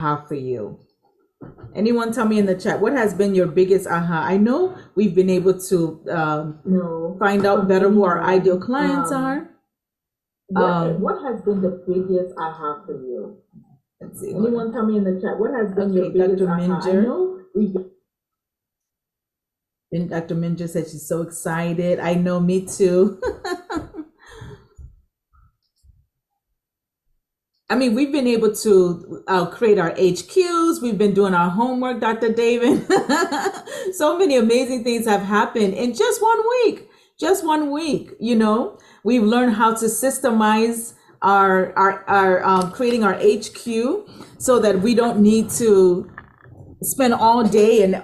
aha for you? Anyone tell me in the chat, what has been your biggest aha? I know we've been able to No, find out from better who our anyone. ideal clients are. What has been the biggest aha for you? Let's see. Anyone tell me in the chat, what has been your Okay, biggest Dr. aha? I Minger. know we've been. And Dr. Minger said she's so excited. I know, me too. I mean, we've been able to create our HQs. We've been doing our homework, Dr. David. So many amazing things have happened in just 1 week. Just 1 week, we've learned how to systemize our creating our HQ so that we don't need to spend all day and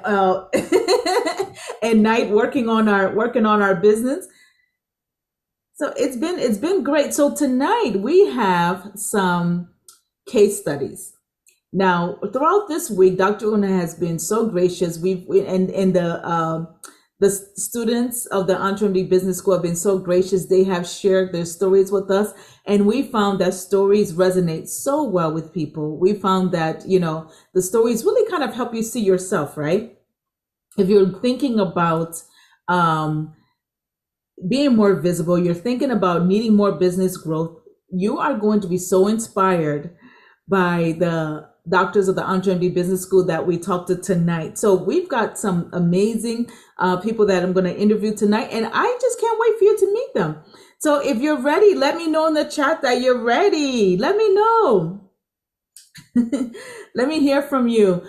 and night working on our business. So it's been great. So tonight we have some case studies. Now, throughout this week, Dr. Una has been so gracious. And the students of the EntreMD Business School have been so gracious. They have shared their stories with us, and we found that stories resonate so well with people. We found that the stories really kind of help you see yourself, right? If you're thinking about um, being more visible, you're thinking about needing more business growth, you are going to be so inspired by the doctors of the EntreMD Business School that we talked to tonight. So we've got some amazing people that I'm going to interview tonight, and I just can't wait for you to meet them. So if you're ready, let me know in the chat that you're ready. Let me know. Let me hear from you.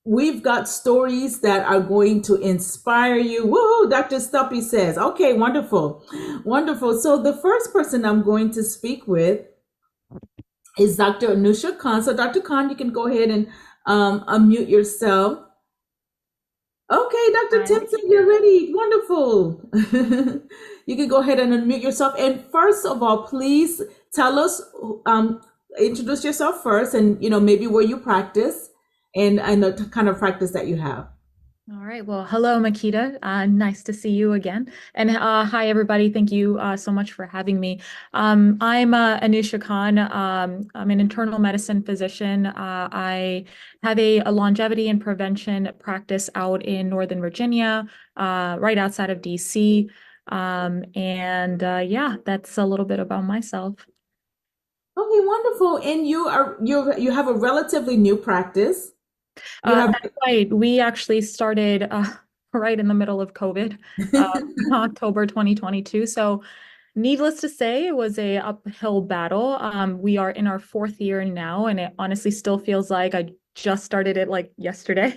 We've got stories that are going to inspire you. Woohoo, Dr. Stuppy says. Okay, wonderful. Wonderful. So the first person I'm going to speak with is Dr. Anusha Khan. So Dr. Khan, you can go ahead and unmute yourself. Okay, Dr. Hi. Timpson, you're ready. Wonderful. You can go ahead and unmute yourself. And first of all, please tell us, introduce yourself first, and maybe where you practice and the kind of practice that you have. All right. Well, hello, Makita. Nice to see you again. And hi, everybody. Thank you so much for having me. I'm Anusha Khan. I'm an internal medicine physician. I have a longevity and prevention practice out in Northern Virginia, right outside of DC. Yeah, that's a little bit about myself. Okay, wonderful. And you have a relatively new practice. You have That's right. We actually started right in the middle of COVID, uh, October 2022. So, needless to say, it was a uphill battle. We are in our fourth year now, and it honestly still feels like I just started it like yesterday.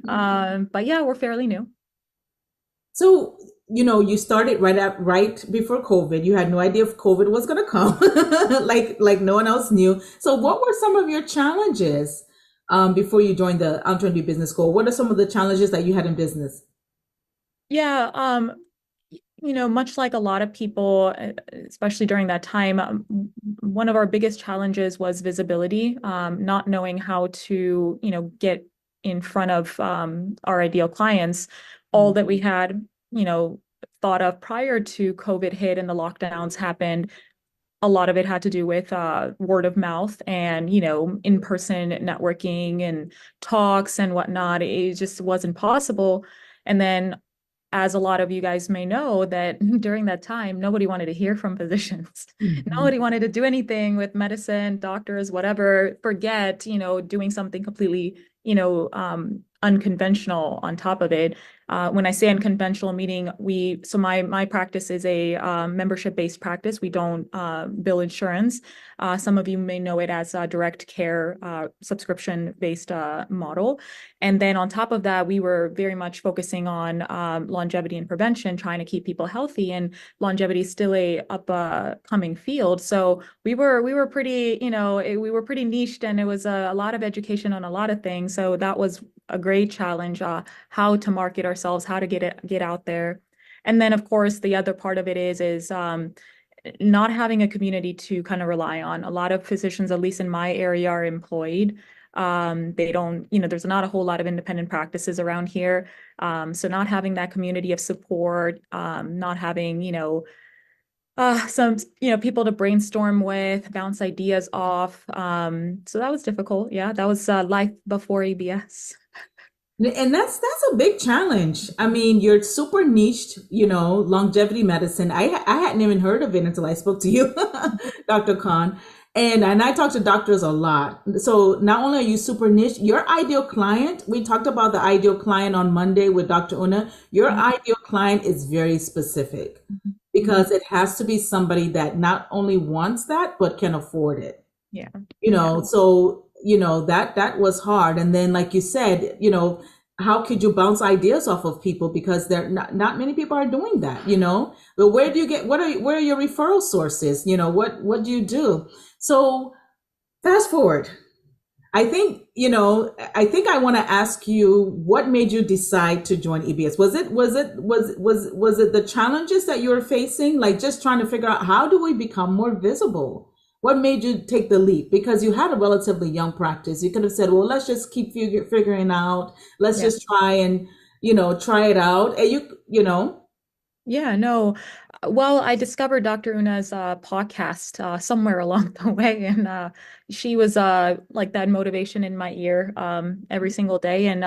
But yeah, we're fairly new. So, you started right before COVID. You had no idea if COVID was going to come, like no one else knew. So, what were some of your challenges before you joined the Entrepreneur Business School? What are some of the challenges that you had in business? Yeah, much like a lot of people, especially during that time, one of our biggest challenges was visibility, not knowing how to, get in front of our ideal clients. All that we had, you know, thought of prior to COVID hit and the lockdowns happened, a lot of it had to do with word of mouth and, in-person networking and talks and whatnot. It just wasn't possible. And then as a lot of you guys may know, that during that time, nobody wanted to hear from physicians. Mhm. Nobody wanted to do anything with medicine, doctors, whatever, forget, doing something completely, unconventional on top of it. When I say unconventional, meaning so my practice is a membership-based practice. We don't bill insurance. Some of you may know it as a direct care subscription-based model. And then on top of that, we were very much focusing on longevity and prevention, trying to keep people healthy. And longevity is still a upcoming field. So we were pretty, we were pretty niched, and it was a lot of education on a lot of things. So that was a great challenge, how to market ourselves, how to get out there. And then of course the other part of it is not having a community to kind of rely on. A lot of physicians, at least in my area, are employed. They don't, there's not a whole lot of independent practices around here. So not having that community of support, not having, some, people to brainstorm with, bounce ideas off. So that was difficult. Yeah, that was life before EBS. And that's a big challenge. I mean, you're super niched, longevity medicine. I hadn't even heard of it until I spoke to you, Dr. Khan. And I talk to doctors a lot. So not only are you super niche, your ideal client, we talked about the ideal client on Monday with Dr. Una. Your Mhm. ideal client is very specific Mhm. because it has to be somebody that not only wants that, but can afford it. Yeah. Yeah. So that was hard. And then like you said, how could you bounce ideas off of people, because there not many people are doing that, but where do you get, where are your referral sources, what do you do? So fast forward, I think I want to ask you, what made you decide to join EBS? Was it the challenges that you were facing, like just trying to figure out how do we become more visible? What made you take the leap? Because you had a relatively young practice. You could have said, well, let's just keep figuring out. Let's Yeah. just try and, try it out. And Yeah, no. Well, I discovered Dr. Una's podcast somewhere along the way, and she was like that motivation in my ear every single day. And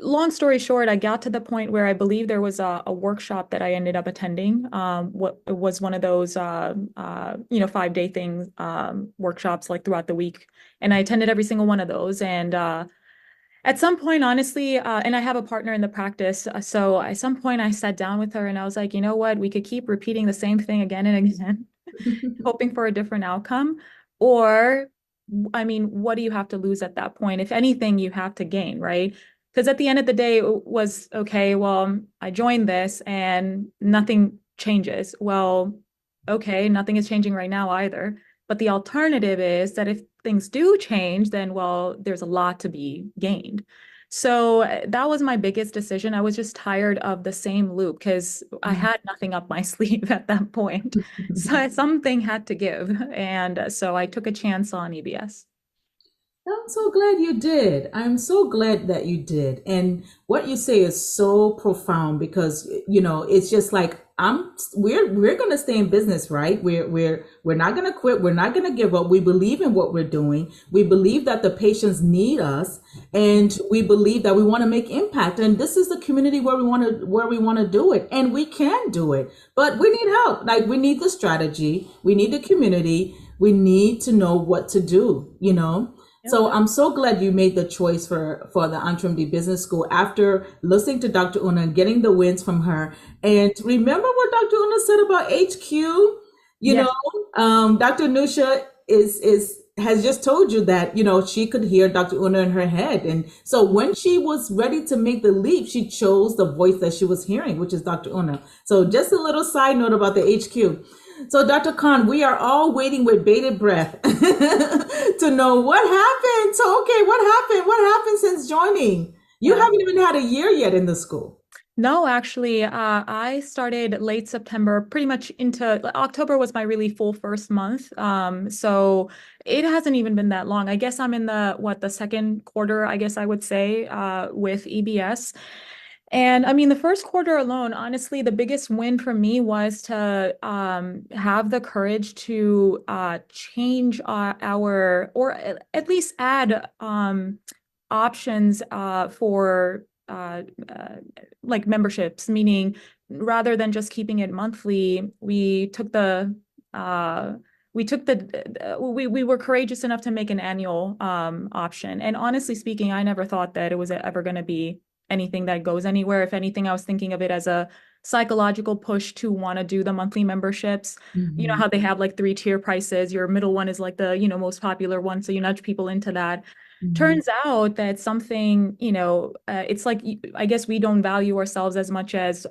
long story short, I got to the point where I believe there was a workshop that I ended up attending. What it was one of those 5-day things, workshops like throughout the week, and I attended every single one of those. And at some point, honestly, and I have a partner in the practice, so at some point I sat down with her and I was like, you know what, we could keep repeating the same thing again and again, hoping for a different outcome. Or, I mean, what do you have to lose at that point? If anything, you have to gain, right? Because at the end of the day, it was okay, well, I joined this and nothing changes. Well, okay, nothing is changing right now either. But the alternative is that if things do change, then, well, there's a lot to be gained. So that was my biggest decision. I was just tired of the same loop because I had nothing up my sleeve at that point. So something had to give. And so I took a chance on EBS. I'm so glad you did. I'm so glad that you did. And what you say is so profound, because it's just like, we're going to stay in business, right? We're not going to quit. We're not going to give up. We believe in what we're doing. We believe that the patients need us, and we believe that we want to make impact. And this is the community where we want to do it. And we can do it. But we need help. Like, we need the strategy. We need the community. We need to know what to do. Yep. So I'm so glad you made the choice for the EntreMD Business School after listening to Dr. Una and getting the wins from her. And remember what Dr. Una said about HQ? Yes. Dr. Nusha has just told you that, she could hear Dr. Una in her head. And so when she was ready to make the leap, she chose the voice that she was hearing, which is Dr. Una. So just a little side note about the HQ. So, Dr. Khan, we are all waiting with bated breath to know what happened. So, okay, what happened? What happened since joining? You Yeah. haven't even had a year yet in the school. No, actually, I started late September, pretty much into October was my really full first month. So it hasn't even been that long. I guess I'm in the second quarter, I guess I would say, with EBS. And I mean, the first quarter alone, honestly, the biggest win for me was to have the courage to change or at least add options for like memberships, meaning rather than just keeping it monthly, uh, we were courageous enough to make an annual option. And honestly speaking, I never thought that it was ever going to be anything that goes anywhere. If anything, I was thinking of it as a psychological push to want to do the monthly memberships. You know Mhm. how they have like 3-tier prices. Your middle one is like the, most popular one. So you nudge people into that. Mhm. Turns out that something, it's like, I guess we don't value ourselves as much as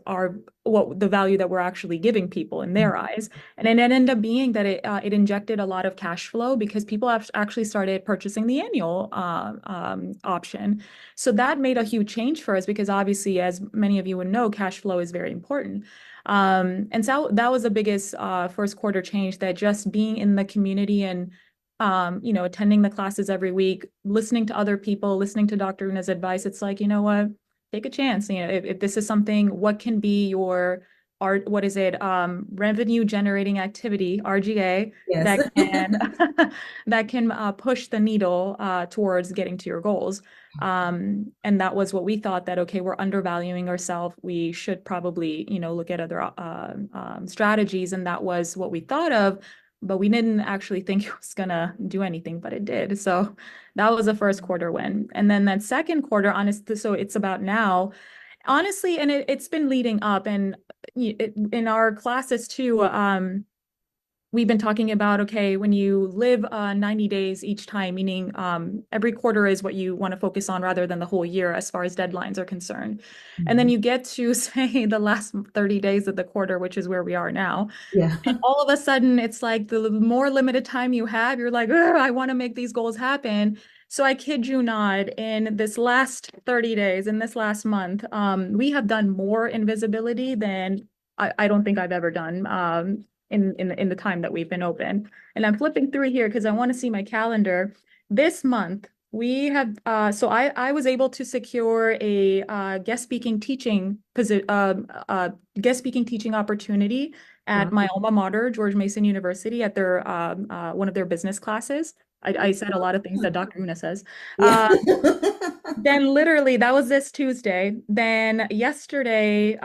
what the value that we're actually giving people in their eyes. And it ended up being that it injected a lot of cash flow because people have actually started purchasing the annual option. So that made a huge change for us because obviously, as many of you would know, cash flow is very important. And so that was the biggest first quarter change, that just being in the community and attending the classes every week, listening to other people, listening to Dr. Una's advice, it's like, you know what, take a chance. If this is something, what can be your what is it? Revenue generating activity, RGA, Yes. that can that can push the needle towards getting to your goals. And that was what we thought, that, okay, we're undervaluing ourselves. We should probably, look at other strategies. And that was what we thought of, but we didn't actually think it was gonna do anything, but it did. So that was the first quarter win. And then that second quarter, honestly, so it's about now, honestly, and it's been leading up, and in our classes too, we've been talking about, okay, when you live 90 days each time, meaning every quarter is what you want to focus on rather than the whole year as far as deadlines are concerned. And then you get to, say, the last 30 days of the quarter, which is where we are now. Yeah. And all of a sudden, it's like the more limited time you have, you're like, I want to make these goals happen. So I kid you not, in this last 30 days, in this last month, we have done more in visibility than I don't think I've ever done in the time that we've been open. And I'm flipping through here because I want to see my calendar. This month, we have, so I was able to secure a guest speaking teaching opportunity at my alma mater, George Mason University, at their one of their business classes. I said a lot of things that Dr. Una says. Yeah. Then literally that was this Tuesday. Then yesterday,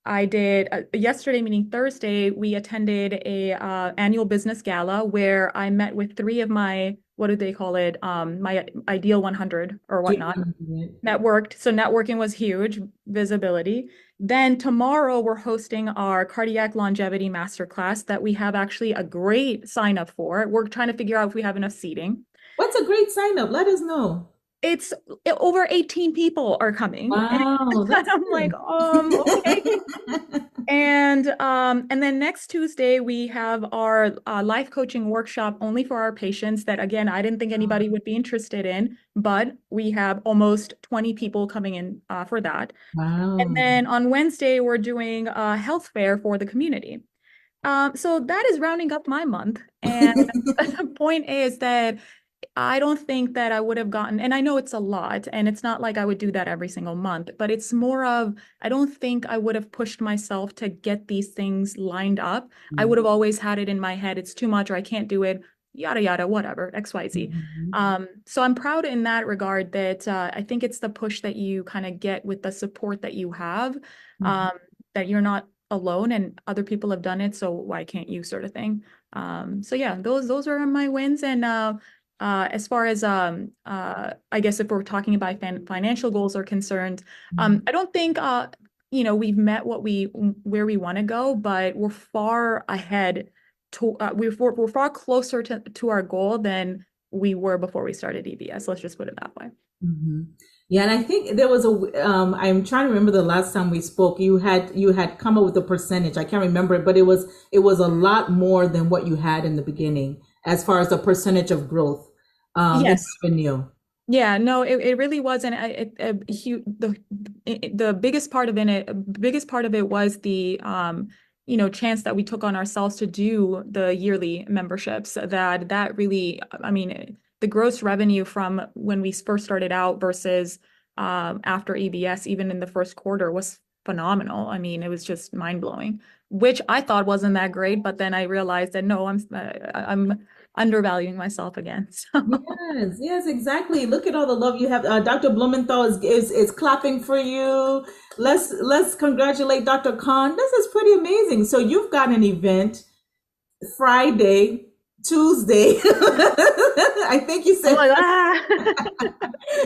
I did yesterday, meaning Thursday, we attended a annual business gala where I met with three of my, what do they call it? My ideal 100 or whatnot. Networked. So networking was huge, visibility. Then tomorrow we're hosting our cardiac longevity masterclass that we have actually a great sign up for. We're trying to figure out if we have enough seating. What's a great sign up? Let us know. It's over 18 people are coming. Wow, And I'm like, okay. And then next Tuesday we have our life coaching workshop only for our patients that, again, I didn't think anybody would be interested in, but we have almost 20 people coming in for that. Wow. And then on Wednesday we're doing a health fair for the community. So that is rounding up my month. And the point is that I don't think that I would have gotten, and I know it's a lot, and it's not like I would do that every single month, but it's more of, I don't think I would have pushed myself to get these things lined up. I would have always had it in my head, it's too much, or I can't do it, yada, yada, whatever, XYZ. So I'm proud in that regard that I think it's the push that you kind of get with the support that you have, that you're not alone and other people have done it, so why can't you, sort of thing. So yeah, those are my wins. And as far as I guess if we're talking about financial goals are concerned, I don't think we've met where we want to go, but we're far ahead to we're far closer to our goal than we were before we started EBS. Let's just put it that way. Yeah, and I think there was I'm trying to remember the last time we spoke. You had come up with a percentage. I can't remember it, but it was a lot more than what you had in the beginning as far as the percentage of growth. Yes. Revenue. Yeah, no, it really was, and the biggest part of it was the chance that we took on ourselves to do the yearly memberships. That really, I mean, the gross revenue from when we first started out versus after EBS, even in the first quarter, was phenomenal. I mean, it was just mind blowing, which I thought wasn't that great, but then I realized that no, I'm undervaluing myself again. So. Yes, exactly. Look at all the love you have. Dr. Blumenthal is clapping for you. Let's congratulate Dr. Khan. This is pretty amazing. So you've got an event Friday, Tuesday. I think you said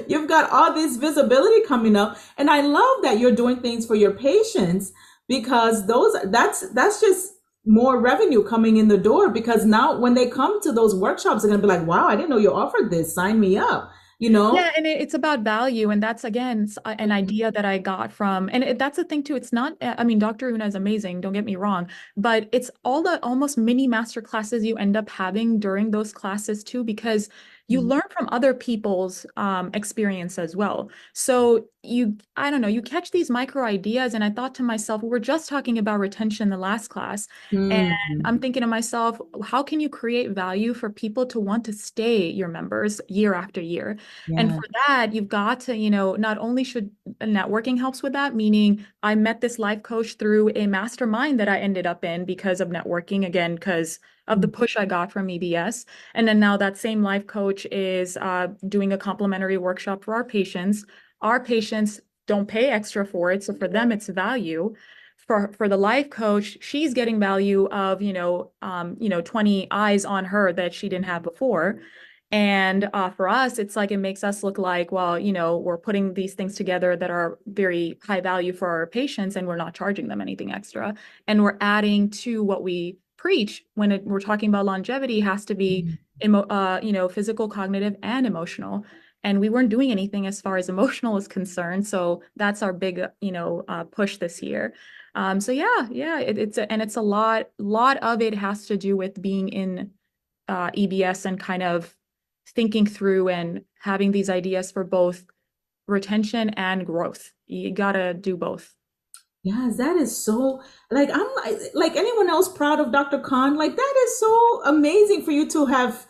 you've got all this visibility coming up, and I love that you're doing things for your patients because that's just more revenue coming in the door, because now when they come to those workshops, they're going to be like, wow, I didn't know you offered this. Sign me up, Yeah, and it's about value. And that's, again, an idea that I got from, and that's the thing too. It's not, I mean, Dr. Una is amazing, don't get me wrong, but it's all the almost mini master classes you end up having during those classes too, because you learn from other people's experience as well. So I don't know, you catch these micro ideas. And I thought to myself, we were just talking about retention in the last class. And I'm thinking to myself, how can you create value for people to want to stay your members year after year? And for that, you've got to, not only should networking helps with that, meaning I met this life coach through a mastermind that I ended up in because of networking, again, because of the push I got from EBS. And then now that same life coach is doing a complimentary workshop for our patients. Our patients don't pay extra for it, so for them it's value. For the life coach, she's getting value of 20 eyes on her that she didn't have before. And for us, it's like it makes us look like, well, we're putting these things together that are very high value for our patients, and we're not charging them anything extra. And we're adding to what we preach when we're talking about longevity has to be, physical, cognitive, and emotional. And we weren't doing anything as far as emotional is concerned. So that's our big, push this year. So yeah, it's a lot of it has to do with being in EBS and kind of thinking through and having these ideas for both retention and growth. You gotta do both. Yes, that is so, like, I'm like anyone else proud of Dr. Khan. Like, that is so amazing for you to have,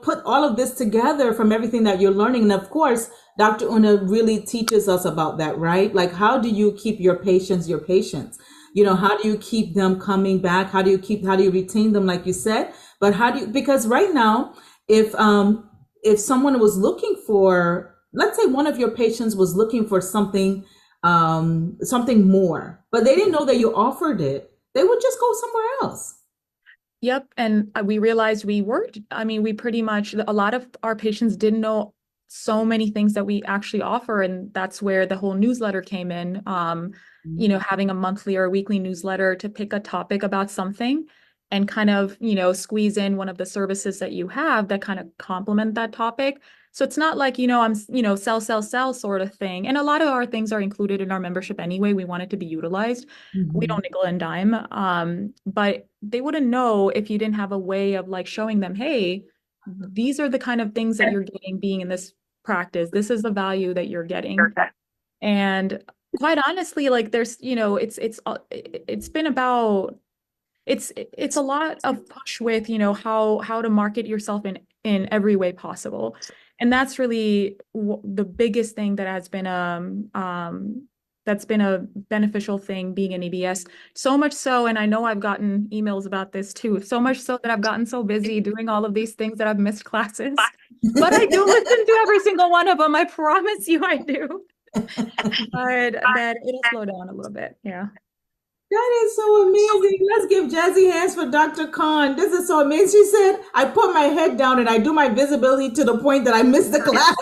put all of this together from everything that you're learning. And of course, Dr. Una really teaches us about that, right? Like, how do you keep your patients your patients? How do you keep them coming back? How do you retain them, like you said? But because right now, if someone was looking for, let's say one of your patients was looking for something more, but they didn't know that you offered it, they would just go somewhere else. Yep. And we realized we pretty much, a lot of our patients didn't know so many things that we actually offer. And that's where the whole newsletter came in. Having a monthly or weekly newsletter to pick a topic about something and kind of, squeeze in one of the services that you have that kind of complement that topic. So it's not like, I'm, sell sort of thing. And a lot of our things are included in our membership anyway. We want it to be utilized. We don't nickel and dime. But they wouldn't know if you didn't have a way of like showing them, hey, these are the kind of things that you're getting being in this practice. This is the value that you're getting. And quite honestly, like there's, it's been about, it's a lot of push with, how to market yourself in every way possible. And that's really the biggest thing that has been that's been a beneficial thing being in EBS. So much so, and I know I've gotten emails about this too, so much so that I've gotten so busy doing all of these things that I've missed classes. But I do listen to every single one of them. I promise you I do. But that it'll slow down a little bit. Yeah. That is so amazing. Let's give jazzy hands for Dr. Khan. This is so amazing. She said, I put my head down and I do my visibility to the point that I miss the class.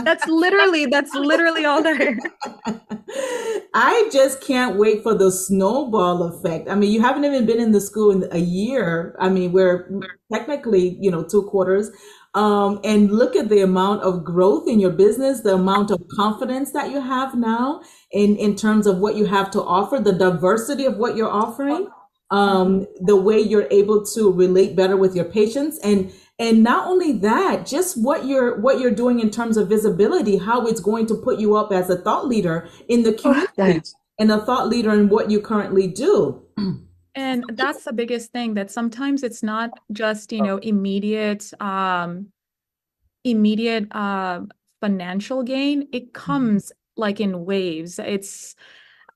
That's literally all there. I just can't wait for the snowball effect. I mean, you haven't even been in the school in a year. I mean, we're technically, 2 quarters. And look at the amount of growth in your business, the amount of confidence that you have now in terms of what you have to offer, the diversity of what you're offering, the way you're able to relate better with your patients. And not only that, just what you're doing in terms of visibility, how it's going to put you up as a thought leader in the community and a thought leader in what you currently do. And that's the biggest thing, that sometimes it's not just, immediate financial gain. It comes like in waves.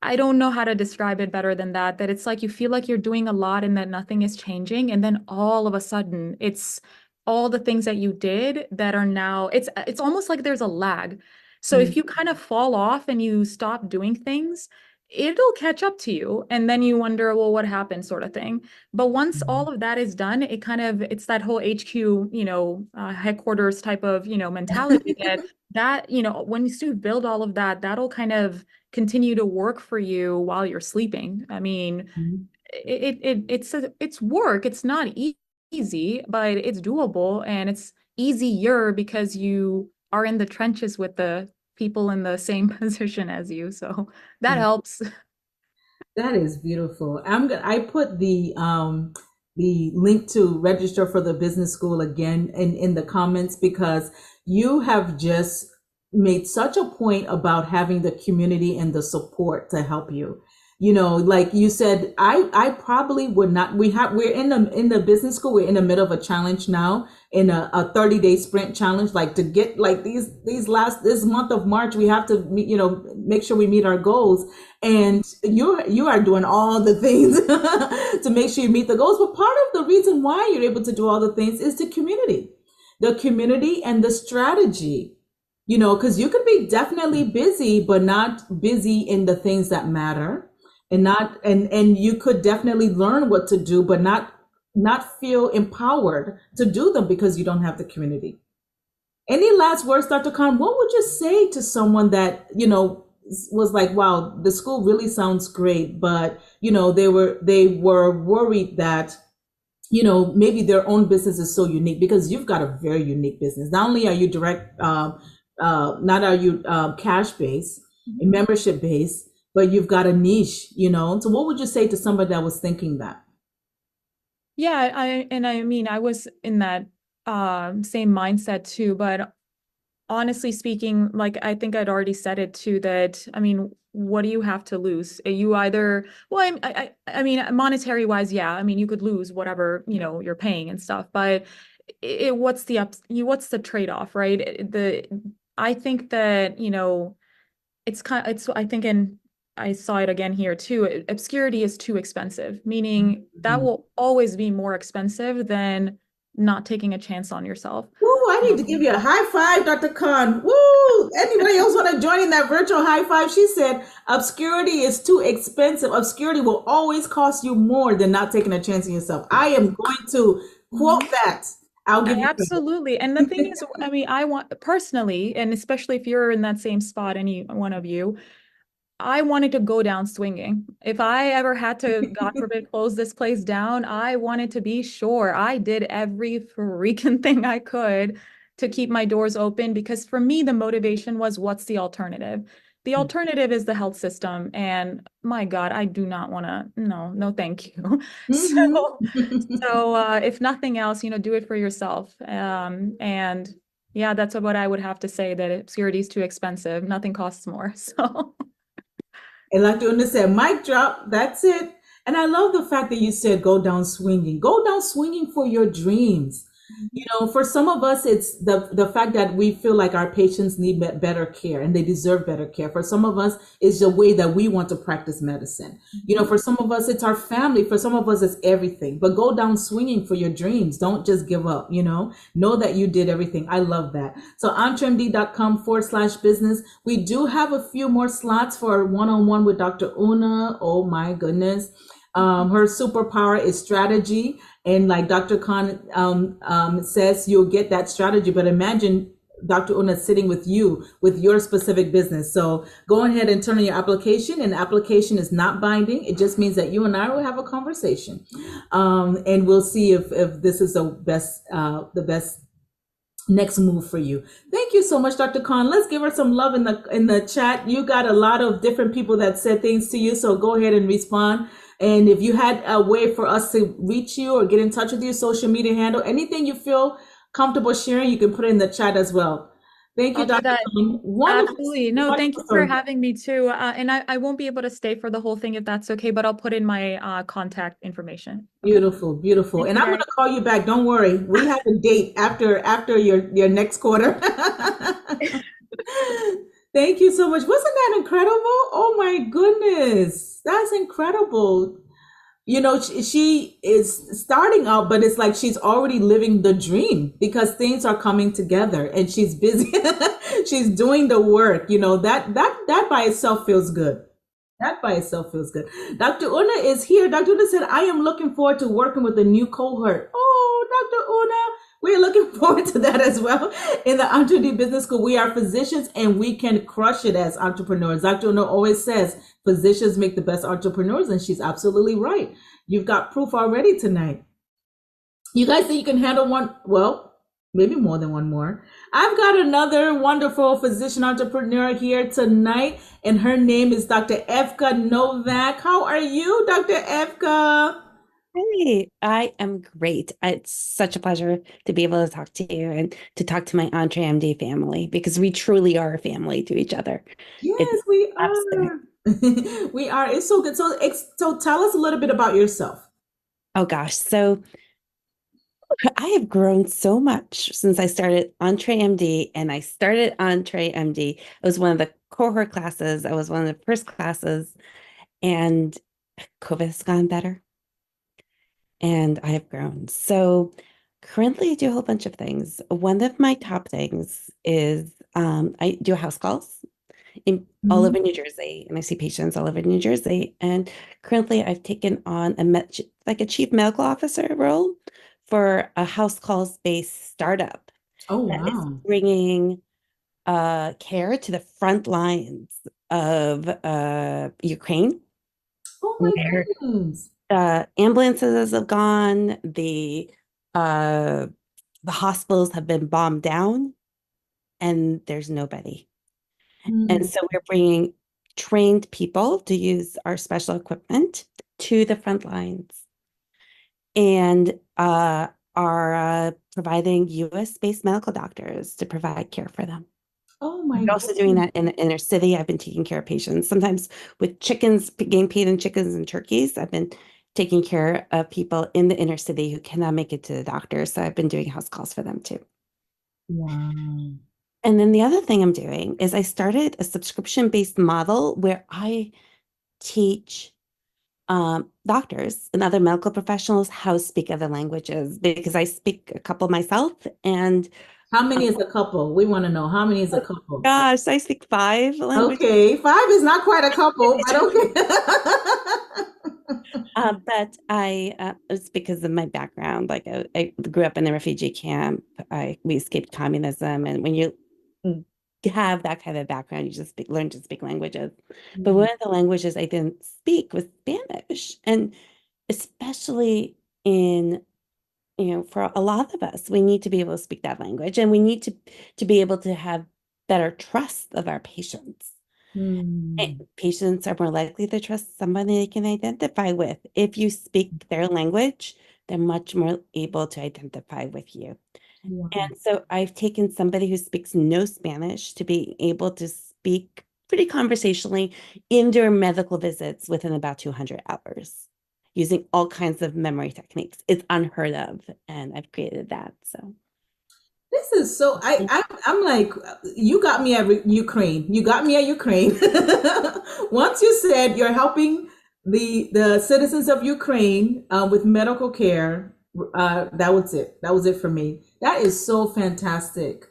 I don't know how to describe it better than that it's like you feel like you're doing a lot and that nothing is changing. And then all of a sudden it's all the things that you did that are now, it's almost like there's a lag. So if you kind of fall off and you stop doing things, it'll catch up to you. And then you wonder, well, what happened, sort of thing. But once all of that is done, it's that whole HQ, headquarters type of, mentality that, when you build all of that, that'll kind of continue to work for you while you're sleeping. I mean, it's work. It's not easy, but it's doable, and it's easier because you are in the trenches with the people in the same position as you. So that helps. That is beautiful. I put the link to register for the business school again in the comments, because you have just made such a point about having the community and the support to help you. Like you said, I probably would not. We're in the business school. We're in the middle of a challenge now, in a 30-day sprint challenge. Like, to get like this month of March, we have to make sure we meet our goals. And you are doing all the things to make sure you meet the goals. But part of the reason why you're able to do all the things is the community and the strategy. Because you could be definitely busy, but not busy in the things that matter, and not and you could definitely learn what to do, but not feel empowered to do them because you don't have the community. Any last words, Dr. Khan? What would you say to someone that was like, wow, the school really sounds great, but they were worried that maybe their own business is so unique, because you've got a very unique business. Not only are you direct, not are you cash based, membership based, but you've got a niche. So what would you say to somebody that was thinking that? Yeah, I mean, I was in that same mindset too, but honestly speaking, like, I think I'd already said it too, that, I mean, what do you have to lose? You either, well, I mean, monetary wise, yeah, I mean, you could lose whatever, you're paying and stuff, but what's the trade-off, right? I think that, I think, and I saw it again here too, obscurity is too expensive, meaning that Mhm. will always be more expensive than not taking a chance on yourself. Woo, I need to give you a high five, Dr. Khan. Woo! Anybody else want to join in that virtual high five? She said, obscurity is too expensive. Obscurity will always cost you more than not taking a chance on yourself. I am going to quote that. I'll give you Absolutely. And the thing is, I mean, I want personally, and especially if you're in that same spot, any one of you, I wanted to go down swinging. If I ever had to, God forbid, close this place down, I wanted to be sure I did every freaking thing I could to keep my doors open, because for me, the motivation was, what's the alternative? The alternative is the health system. And my God, I do not want to, no, no, thank you. So, Mhm. if nothing else, do it for yourself. And yeah, that's what I would have to say, that obscurity is too expensive. Nothing costs more. So. And like Una said, mic drop, that's it. And I love the fact that you said go down swinging. Go down swinging for your dreams. For some of us, it's the fact that we feel like our patients need better care and they deserve better care. For some of us, it's the way that we want to practice medicine. For some of us, it's our family. For some of us, it's everything. But go down swinging for your dreams. Don't just give up. Know that you did everything. I love that. So entremd.com/business. We do have a few more slots for one-on-one with Dr. Una. Oh my goodness. Her superpower is strategy. And like Dr. Khan says, you'll get that strategy. But imagine Dr. Una sitting with you with your specific business. So go ahead and turn on your application. And the application is not binding. It just means that you and I will have a conversation. And we'll see if this is the best next move for you. Thank you so much, Dr. Khan. Let's give her some love in the chat. You got a lot of different people that said things to you, so go ahead and respond. And if you had a way for us to reach you or get in touch with you, social media handle, anything you feel comfortable sharing, you can put it in the chat as well. Thank you, I'll do Dr. that. Khan. Wonderful, Absolutely. No, thank you wonderful for story. having me too. And I won't be able to stay for the whole thing if that's okay, but I'll put in my contact information. Okay. Beautiful, beautiful. Thank And you I'm going very to call you back. Don't worry. We have a date after your next quarter. Thank you so much. Wasn't that incredible? Oh my goodness. That's incredible. She is starting out, but it's like she's already living the dream because things are coming together and she's busy. She's doing the work. That by itself feels good. That by itself feels good. Dr. Una is here. Dr. Una said, I am looking forward to working with a new cohort. Oh, Dr. Una, we're looking forward to that as well. In the EntreMD Business School, we are physicians and we can crush it as entrepreneurs. Dr. Una always says, physicians make the best entrepreneurs, and she's absolutely right. You've got proof already tonight. You guys think you can handle one? Well, maybe more than one more. I've got another wonderful physician entrepreneur here tonight, and her name is Dr. Evka Novak. How are you, Dr. Evka? Hey, I am great. It's such a pleasure to be able to talk to you and to talk to my EntreMD family, because we truly are a family to each other. It's Yes, we absolutely are. We are. It's so good. So tell us a little bit about yourself. Oh gosh. So I have grown so much since I started EntreMD, and I started EntreMD. It was one of the cohort classes. I was one of the first classes, and COVID has gone better, and I have grown. So currently I do a whole bunch of things. One of my top things is I do house calls in all Mhm. over New Jersey, and I see patients all over New Jersey. And currently, I've taken on like a chief medical officer role for a house calls based startup Oh, that is wow. bringing care to the front lines of Ukraine, Oh my where goodness. ambulances have gone, uh, the hospitals have been bombed down, and there's nobody. And Mm. so we're bringing trained people to use our special equipment to the front lines and are providing US-based medical doctors to provide care for them. Oh my We're also doing goodness. that in the inner city. I've been taking care of patients, sometimes with chickens, getting paid in chickens and turkeys. I've been taking care of people in the inner city who cannot make it to the doctor. So I've been doing house calls for them too. Wow. And then the other thing I'm doing is I started a subscription-based model where I teach doctors and other medical professionals how to speak other languages because I speak a couple myself. And How many um, is a couple? We want to know how many is a oh couple? gosh, I speak 5 languages. Okay, five is not quite a couple, but okay. But it's because of my background. Like I grew up in a refugee camp. We escaped communism, and when you have that kind of background, you just learn to speak languages. But Mm, one of the languages I didn't speak was Spanish, and especially in for a lot of us, we need to be able to speak that language, and we need to be able to have better trust of our patients. mm, Patients are more likely to trust somebody they can identify with. If you speak their language, they're much more able to identify with you. wow. And so I've taken somebody who speaks no Spanish to be able to speak pretty conversationally in their medical visits within about 200 hours using all kinds of memory techniques. It's unheard of, and I've created that. So This is so. I'm like, you got me at Ukraine. You got me at Ukraine. Once you said you're helping the citizens of Ukraine with medical care, that was it. That was it for me. That is so fantastic,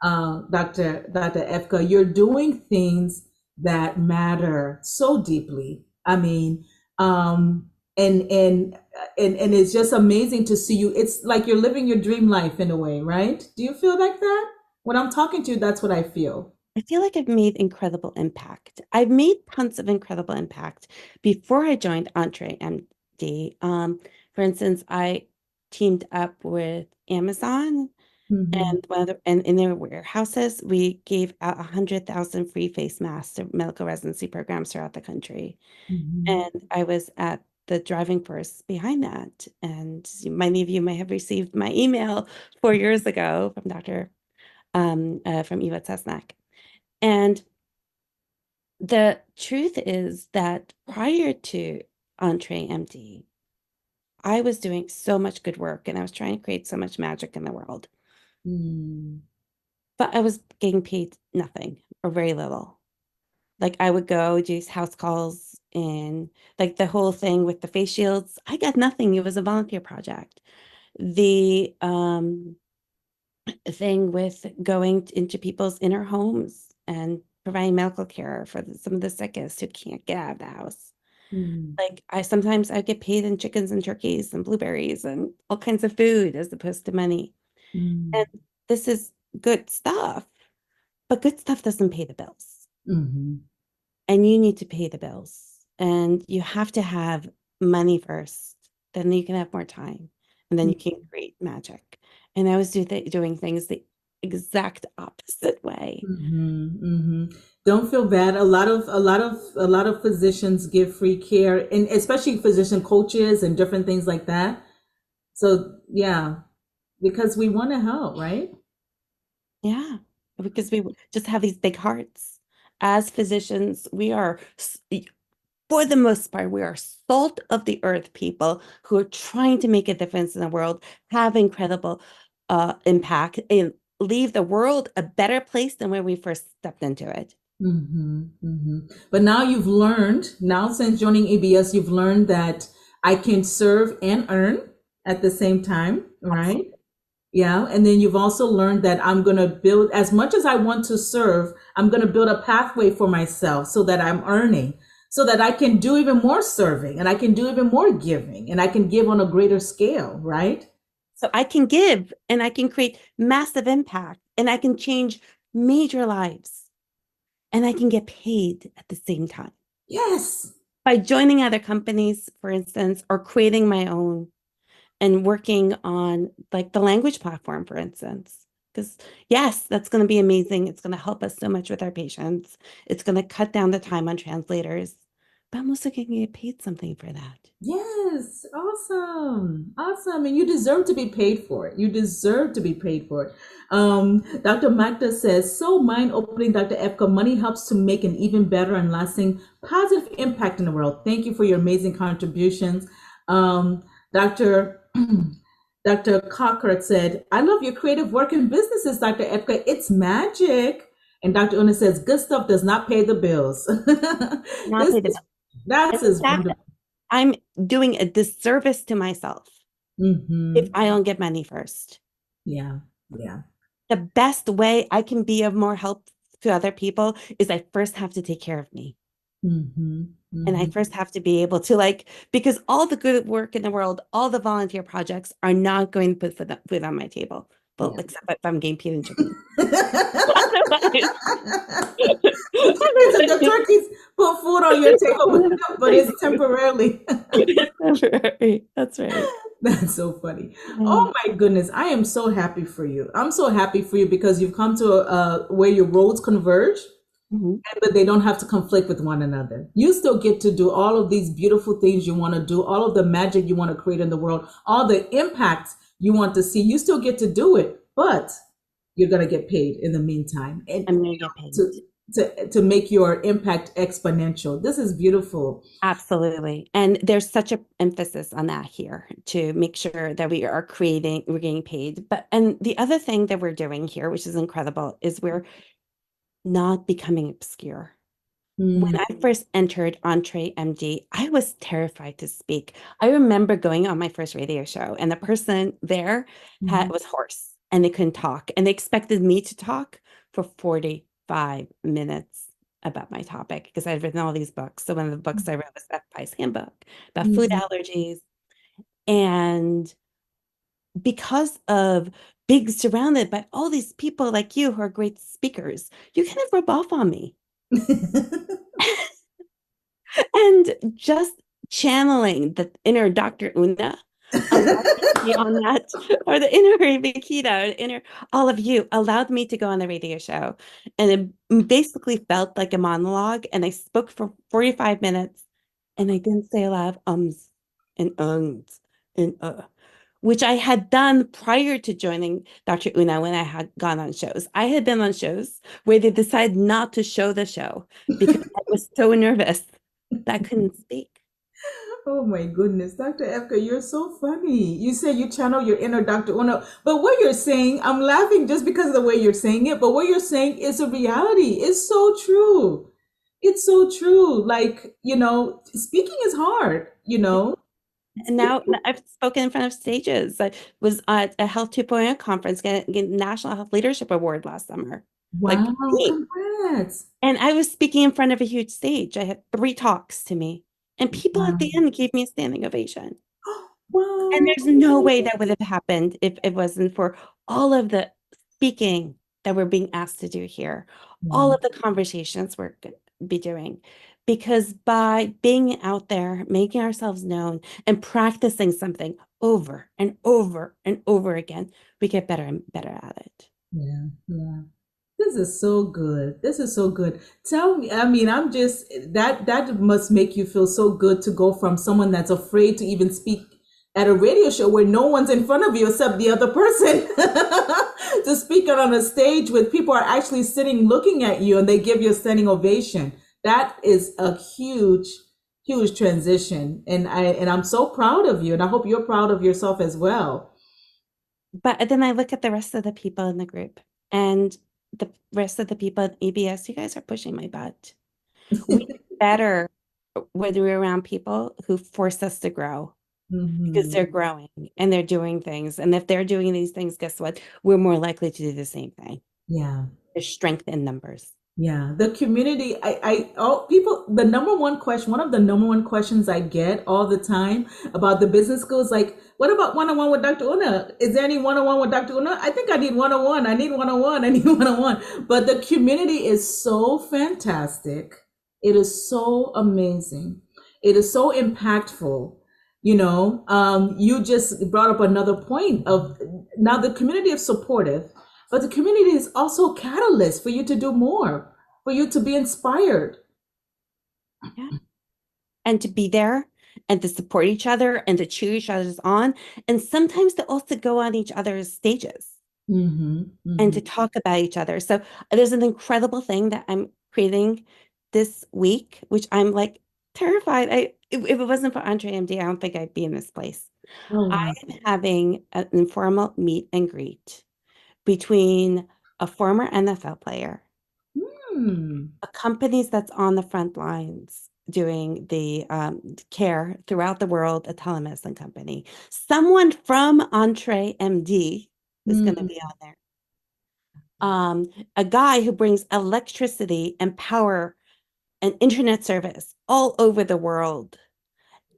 Dr. Efka. You're doing things that matter so deeply. I mean, um, and and and it's just amazing to see you. It's like you're living your dream life in a way, right? Do you feel like that? When I'm talking to you, that's what I feel. I feel like I've made incredible impact. I've made tons of incredible impact before I joined EntreMD. For instance, I teamed up with Amazon Hmm. and and in their warehouses, we gave out 100,000 free face masks to medical residency programs throughout the country. Hmm. And I was at the driving force behind that. And many of you may have received my email 4 years ago from from Eva Tesnak. And the truth is that prior to EntreMD, I was doing so much good work and I was trying to create so much magic in the world, Mm. but I was getting paid nothing or very little. Like I would go do these house calls and like the whole thing with the face shields, I got nothing. It was a volunteer project. The thing with going into people's inner homes and providing medical care for some of the sickest who can't get out of the house. Mm. Like I sometimes I get paid in chickens and turkeys and blueberries and all kinds of food as opposed to money. And Mm. this is good stuff, but good stuff doesn't pay the bills. Hmm. And you need to pay the bills. And you have to have money first. Then you can have more time. And then you can create magic. And I was doing things the exact opposite way. Hmm. Hmm. Don't feel bad. A lot of physicians give free care, and especially physician coaches and different things like that. So yeah, because we want to help, right? Yeah. Because we just have these big hearts. as physicians, we are, for the most part, we are salt of the earth people who are trying to make a difference in the world, have incredible impact, and leave the world a better place than when we first stepped into it. But now you've learned, now since joining ABS, you've learned that I can serve and earn at the same time, right? Yeah. And then you've also learned that I'm going to build, as much as I want to serve, I'm going to build a pathway for myself so that I'm earning, so that I can do even more serving and I can do even more giving and I can give on a greater scale, right? So I can give and I can create massive impact and I can change major lives and I can get paid at the same time. Yes. By joining other companies, for instance, or creating my own and working on like the language platform, for instance. Because yes, that's going to be amazing. It's going to help us so much with our patients. It's going to cut down the time on translators. But I'm also going to get paid something for that. Yes, awesome. Awesome. And you deserve to be paid for it. You deserve to be paid for it. Dr. Magda says, so mind-opening, Dr. Efka, money helps to make an even better and lasting positive impact in the world. Thank you for your amazing contributions. Dr. Dr. Cockert said, I love your creative work in businesses, Dr. Efka. It's magic. And Dr. Una says, good stuff does not pay the bills. That's wonderful. I'm doing a disservice to myself if I don't get money first. Yeah, yeah. The best way I can be of more help to other people is I first have to take care of me. And I first have to be able to because all the good work in the world, all the volunteer projects are not going to put food on my table. Well, yeah. Except if I'm getting paid in chicken. The turkeys put food on your table, but it's temporarily. That's right. That's so funny. Oh my goodness. I am so happy for you. I'm so happy for you because you've come to where your roads converge, but they don't have to conflict with one another. You still get to do all of these beautiful things you want to do, all of the magic you want to create in the world, all the impact you want to see. You still get to do it, but you're going to get paid in the meantime. And I'm going to get paid. To make your impact exponential. This is beautiful. Absolutely. And there's such an emphasis on that here to make sure that we're getting paid. And the other thing that we're doing here, which is incredible, is we're not becoming obscure. When I first entered EntreMD, I was terrified to speak. I remember going on my first radio show and the person there was hoarse and they couldn't talk and they expected me to talk for 45 minutes about my topic because I'd written all these books. So one of the books I wrote was FPI's Handbook about food allergies. And because of being surrounded by all these people like you who are great speakers, you kind of rub off on me. And just channeling the inner Dr. Una on that, or the inner Vikita, all of you allowed me to go on the radio show. And it basically felt like a monologue. And I spoke for 45 minutes and I didn't say a lot of ums and which I had done prior to joining Dr. Una when I had gone on shows. I had been on shows where they decided not to show the show because I was so nervous that I couldn't speak. Oh my goodness, Dr. Efka, you're so funny. You say you channel your inner Dr. Una, but what you're saying, I'm laughing just because of the way you're saying it, but what you're saying is a reality. It's so true. It's so true. Speaking is hard, And now I've spoken in front of stages. I was at a Health 2.0 conference, getting National Health Leadership Award last summer. Wow, congrats. And I was speaking in front of a huge stage. I had 3 talks to me. And people at the end gave me a standing ovation. Wow. And there's no way that would have happened if it wasn't for all of the speaking that we're being asked to do here, all of the conversations we're going to be doing. Because by being out there, making ourselves known and practicing something over and over and over again, we get better and better at it. Yeah, yeah. This is so good. This is so good. Tell me, I'm just, that must make you feel so good to go from someone that's afraid to even speak at a radio show where no one's in front of you except the other person to speak on a stage with people are actually sitting looking at you and they give you a standing ovation. That is a huge transition. And I'm so proud of you, and I hope you're proud of yourself as well. But then I look at the rest of the people in the group and the rest of the people at EBS, you guys are pushing my butt. We do better when we're around people who force us to grow because they're growing and they're doing things. And if they're doing these things, guess what? We're more likely to do the same thing. Yeah. There's strength in numbers. Yeah, the community, all people, the number one question, one of the number one questions I get all the time about the business school is like, what about one-on-one with Dr. Una? Is there any one-on-one with Dr. Una? I think I need one-on-one. I need one-on-one. I need one-on-one. But the community is so fantastic. It is so amazing. It is so impactful. You just brought up another point of now the community is supportive, but the community is also a catalyst for you to do more, for you to be inspired. Yeah. And to be there and to support each other and to cheer each other's on. And sometimes to also go on each other's stages and to talk about each other. So there's an incredible thing that I'm creating this week, which I'm like terrified. If it wasn't for EntreMD, I don't think I'd be in this place. Oh, wow. I'm having an informal meet and greet between a former NFL player, a company that's on the front lines doing the care throughout the world, a telemedicine company, someone from EntreMD who's going to be on there, a guy who brings electricity and power and internet service all over the world,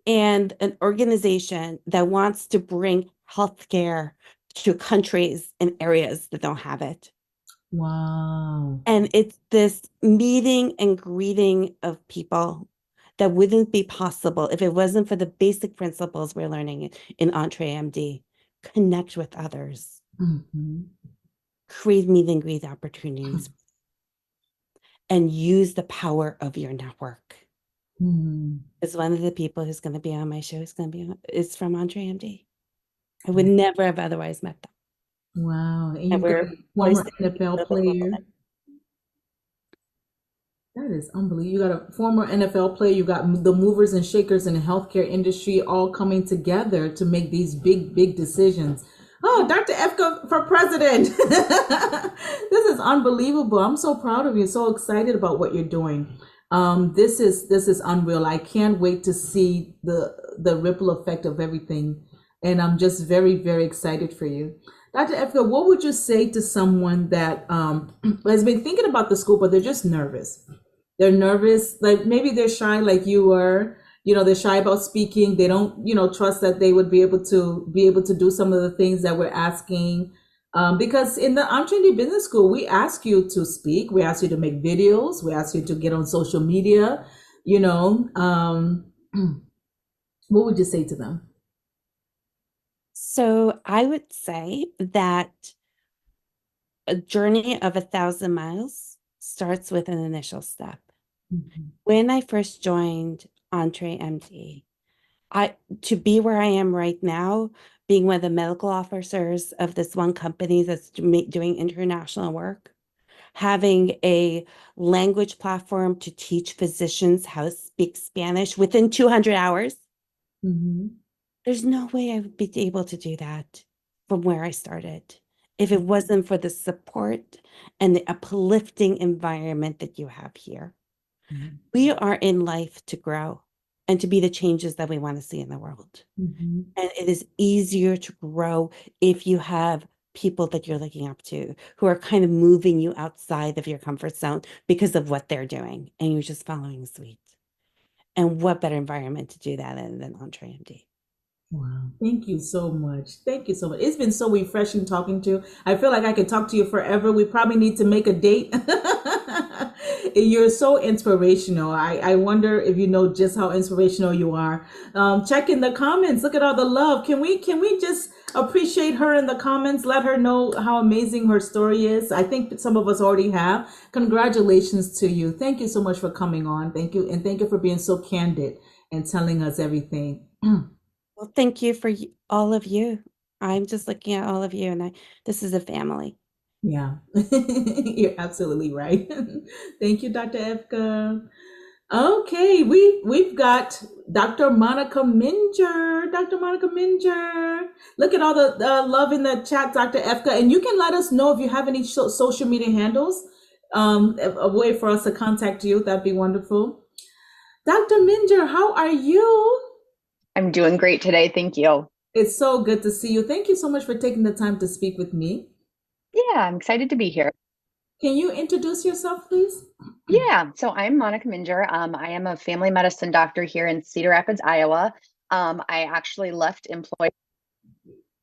and an organization that wants to bring healthcare to countries and areas that don't have it. Wow. And it's this meeting and greeting of people that wouldn't be possible if it wasn't for the basic principles we're learning in EntreMD. Connect with others. Create meet and greet opportunities. And use the power of your network. It's one of the people who's going to be on my show is from EntreMD. I would never have otherwise met them. Wow. And And you've got a former NFL player. That is unbelievable. You got a former NFL player, you got the movers and shakers in the healthcare industry all coming together to make these big decisions. Oh, Dr. Efka for president. This is unbelievable. I'm so proud of you. So excited about what you're doing. This is unreal. I can't wait to see the ripple effect of everything. And I'm just very excited for you. Dr. Efka, what would you say to someone that has been thinking about the school, but they're just nervous? They're nervous, like maybe they're shy like you were. They're shy about speaking. They don't, trust that they would be able to do some of the things that we're asking. Because in the EntreMD Business School, we ask you to speak. We ask you to make videos. We ask you to get on social media. What would you say to them? So I would say that a journey of 1,000 miles starts with an initial step. When I first joined EntreMD, to be where I am right now, being one of the medical officers of this one company that's doing international work, having a language platform to teach physicians how to speak Spanish within 200 hours, there's no way I would be able to do that from where I started if it wasn't for the support and the uplifting environment that you have here. We are in life to grow and to be the changes that we want to see in the world. And it is easier to grow if you have people that you're looking up to who are kind of moving you outside of your comfort zone because of what they're doing, and you're just following suit. And what better environment to do that in than EntreMD? Wow. Thank you so much. Thank you so much. It's been so refreshing talking to you. I feel like I could talk to you forever. We probably need to make a date. You're so inspirational. I wonder if you know just how inspirational you are. Check in the comments. Look at all the love. Can we just appreciate her in the comments? Let her know how amazing her story is. I think some of us already have. Congratulations to you. Thank you so much for coming on. Thank you. And thank you for being so candid and telling us everything. Well, thank you for all of you. I'm just looking at all of you, and this is a family. Yeah, you're absolutely right. Thank you, Dr. Efka. Okay, we've got Dr. Monica Minger. Dr. Monica Minger. Look at all the love in the chat, Dr. Efka. And you can let us know if you have any social media handles, a way for us to contact you. That'd be wonderful. Dr. Minger, how are you? I'm doing great today. Thank you. It's so good to see you. Thank you so much for taking the time to speak with me. Yeah, I'm excited to be here. Can you introduce yourself, please? Yeah, so I'm Monica Minger. I am a family medicine doctor here in Cedar Rapids, Iowa. I actually left employment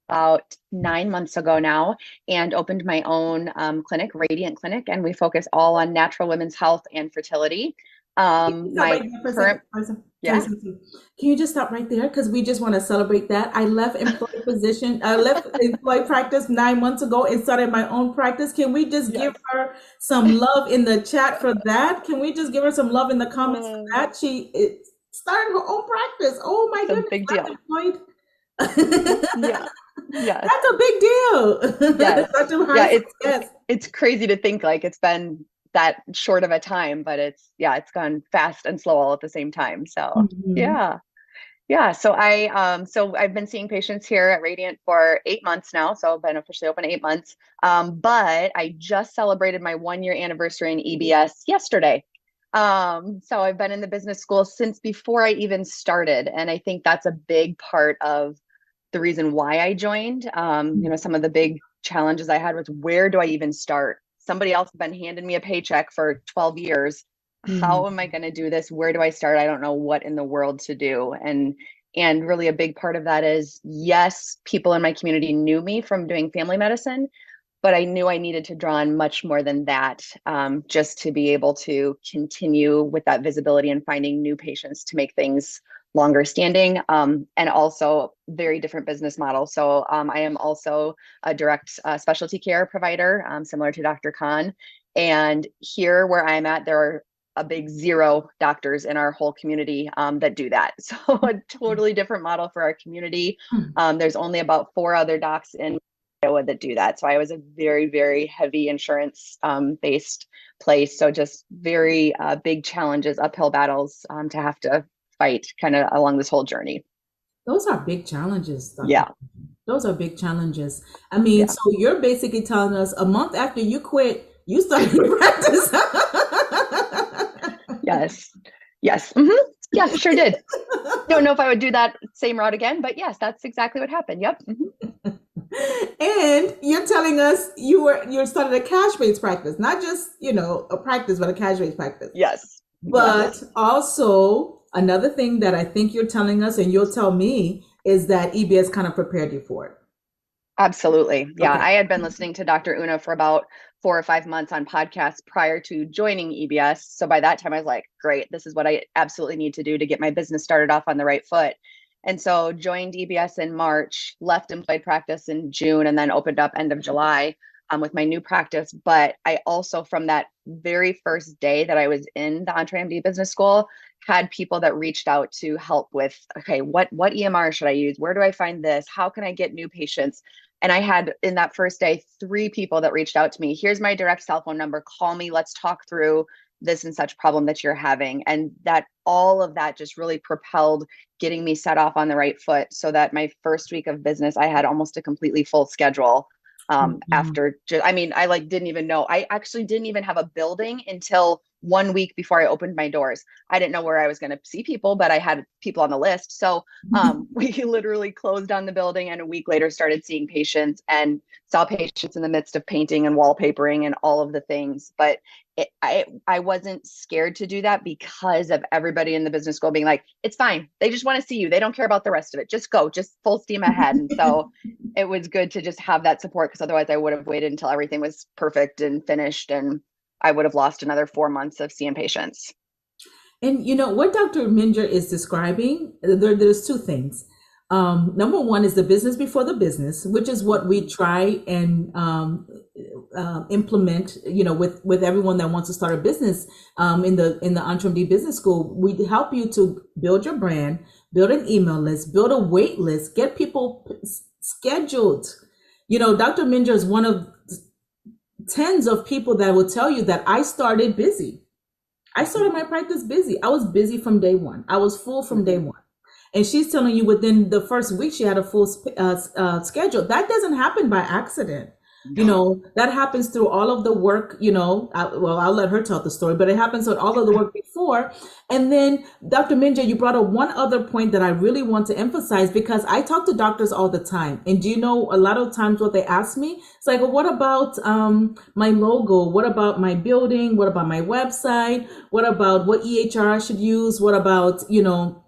about 9 months ago now and opened my own clinic, Radiant Clinic, and we focus all on natural women's health and fertility. Stop My right there for a current, second. yeah, Can you just stop right there? Because we just want to celebrate that. I left I left employee practice 9 months ago and started my own practice. Can we just give her some love in the chat for that? Can we just give her some love in the comments for that? She started her own practice. Oh my it's a goodness. big Left deal. employed. Yeah, yes, That's a big deal. yes, Such a yeah. high success. It's crazy to think like it's been that short of a time, but it's gone fast and slow all at the same time. So Mhm. yeah. So I've been seeing patients here at Radiant for 8 months now. So I've been officially open 8 months. But I just celebrated my 1 year anniversary in EBS yesterday. So I've been in the business school since before I even started, and I think that's a big part of the reason why I joined. Some of the big challenges I had was, where do I even start? Somebody else has been handing me a paycheck for 12 years. How am I going to do this? Where do I start? I don't know what in the world to do. And really a big part of that is, yes, people in my community knew me from doing family medicine, but I knew I needed to draw on much more than that, just to be able to continue with that visibility and finding new patients to make things longer standing, and also very different business model. So I am also a direct specialty care provider, similar to Dr. Khan. And here where I'm at, there are a big 0 doctors in our whole community that do that. So a totally different model for our community. There's only about 4 other docs in Iowa that do that. So I was a very, very heavy insurance based place. So just very big challenges, uphill battles to have to fight kind of along this whole journey. Those are big challenges, Dr. Yeah. Those are big challenges. I mean, Yeah. so you're basically telling us a month after you quit, you started your practice. Yes. Yes. Yeah, sure did. Don't know if I would do that same route again, but yes, that's exactly what happened. Yep. And you're telling us you started a cash-based practice, not just, a practice, but a cash-based practice. Yes. But also another thing that I think you're telling us, and you'll tell me, is that EBS kind of prepared you for it. Absolutely. Yeah. Okay. I had been listening to Dr. Una for about 4 or 5 months on podcasts prior to joining EBS. So by that time, I was like, great, this is what I absolutely need to do to get my business started off on the right foot. And so joined EBS in March, left employed practice in June, and then opened up end of July with my new practice. But I also, from that very first day that I was in the EntreMD business school, had people that reached out to help with, okay, what EMR should I use? Where do I find this? How can I get new patients? And I had, in that first day, 3 people that reached out to me. Here's my direct cell phone number. Call me. Let's talk through this and such problem that you're having. And that all of that just really propelled getting me set off on the right foot, so that my first week of business, I had almost a completely full schedule. After just, I mean, I didn't even know. I actually didn't even have a building until 1 week before I opened my doors. I didn't know where I was going to see people, but I had people on the list. So we literally closed on the building, and a week later started seeing patients and saw patients in the midst of painting and wallpapering and all of the things. But I wasn't scared to do that because of everybody in the business school being like, it's fine. They just want to see you. They don't care about the rest of it. Just go, just full steam ahead. And so it was good to just have that support, because otherwise I would have waited until everything was perfect and finished, and I would have lost another 4 months of seeing patients. And what Dr. Minger is describing, there's 2 things. Number one is the business before the business, which is what we try and implement, with everyone that wants to start a business. In the EntreMD Business School, we help you to build your brand, build an email list, build a wait list, get people scheduled. Dr. Minger is one of tens of people that will tell you that I started busy. I started my practice busy. I was busy from day one. I was full from day one. And she's telling you within the first week she had a full schedule. That doesn't happen by accident. You know, that happens through all of the work, you know, I'll let her tell the story, but it happens on all of the work before. And then Dr. Minja, you brought up one other point that I really want to emphasize, because I talk to doctors all the time. And do you know, a lot of times what they ask me, it's like, well, what about my logo? What about my building? What about my website? What about what EHR I should use? What about, you know,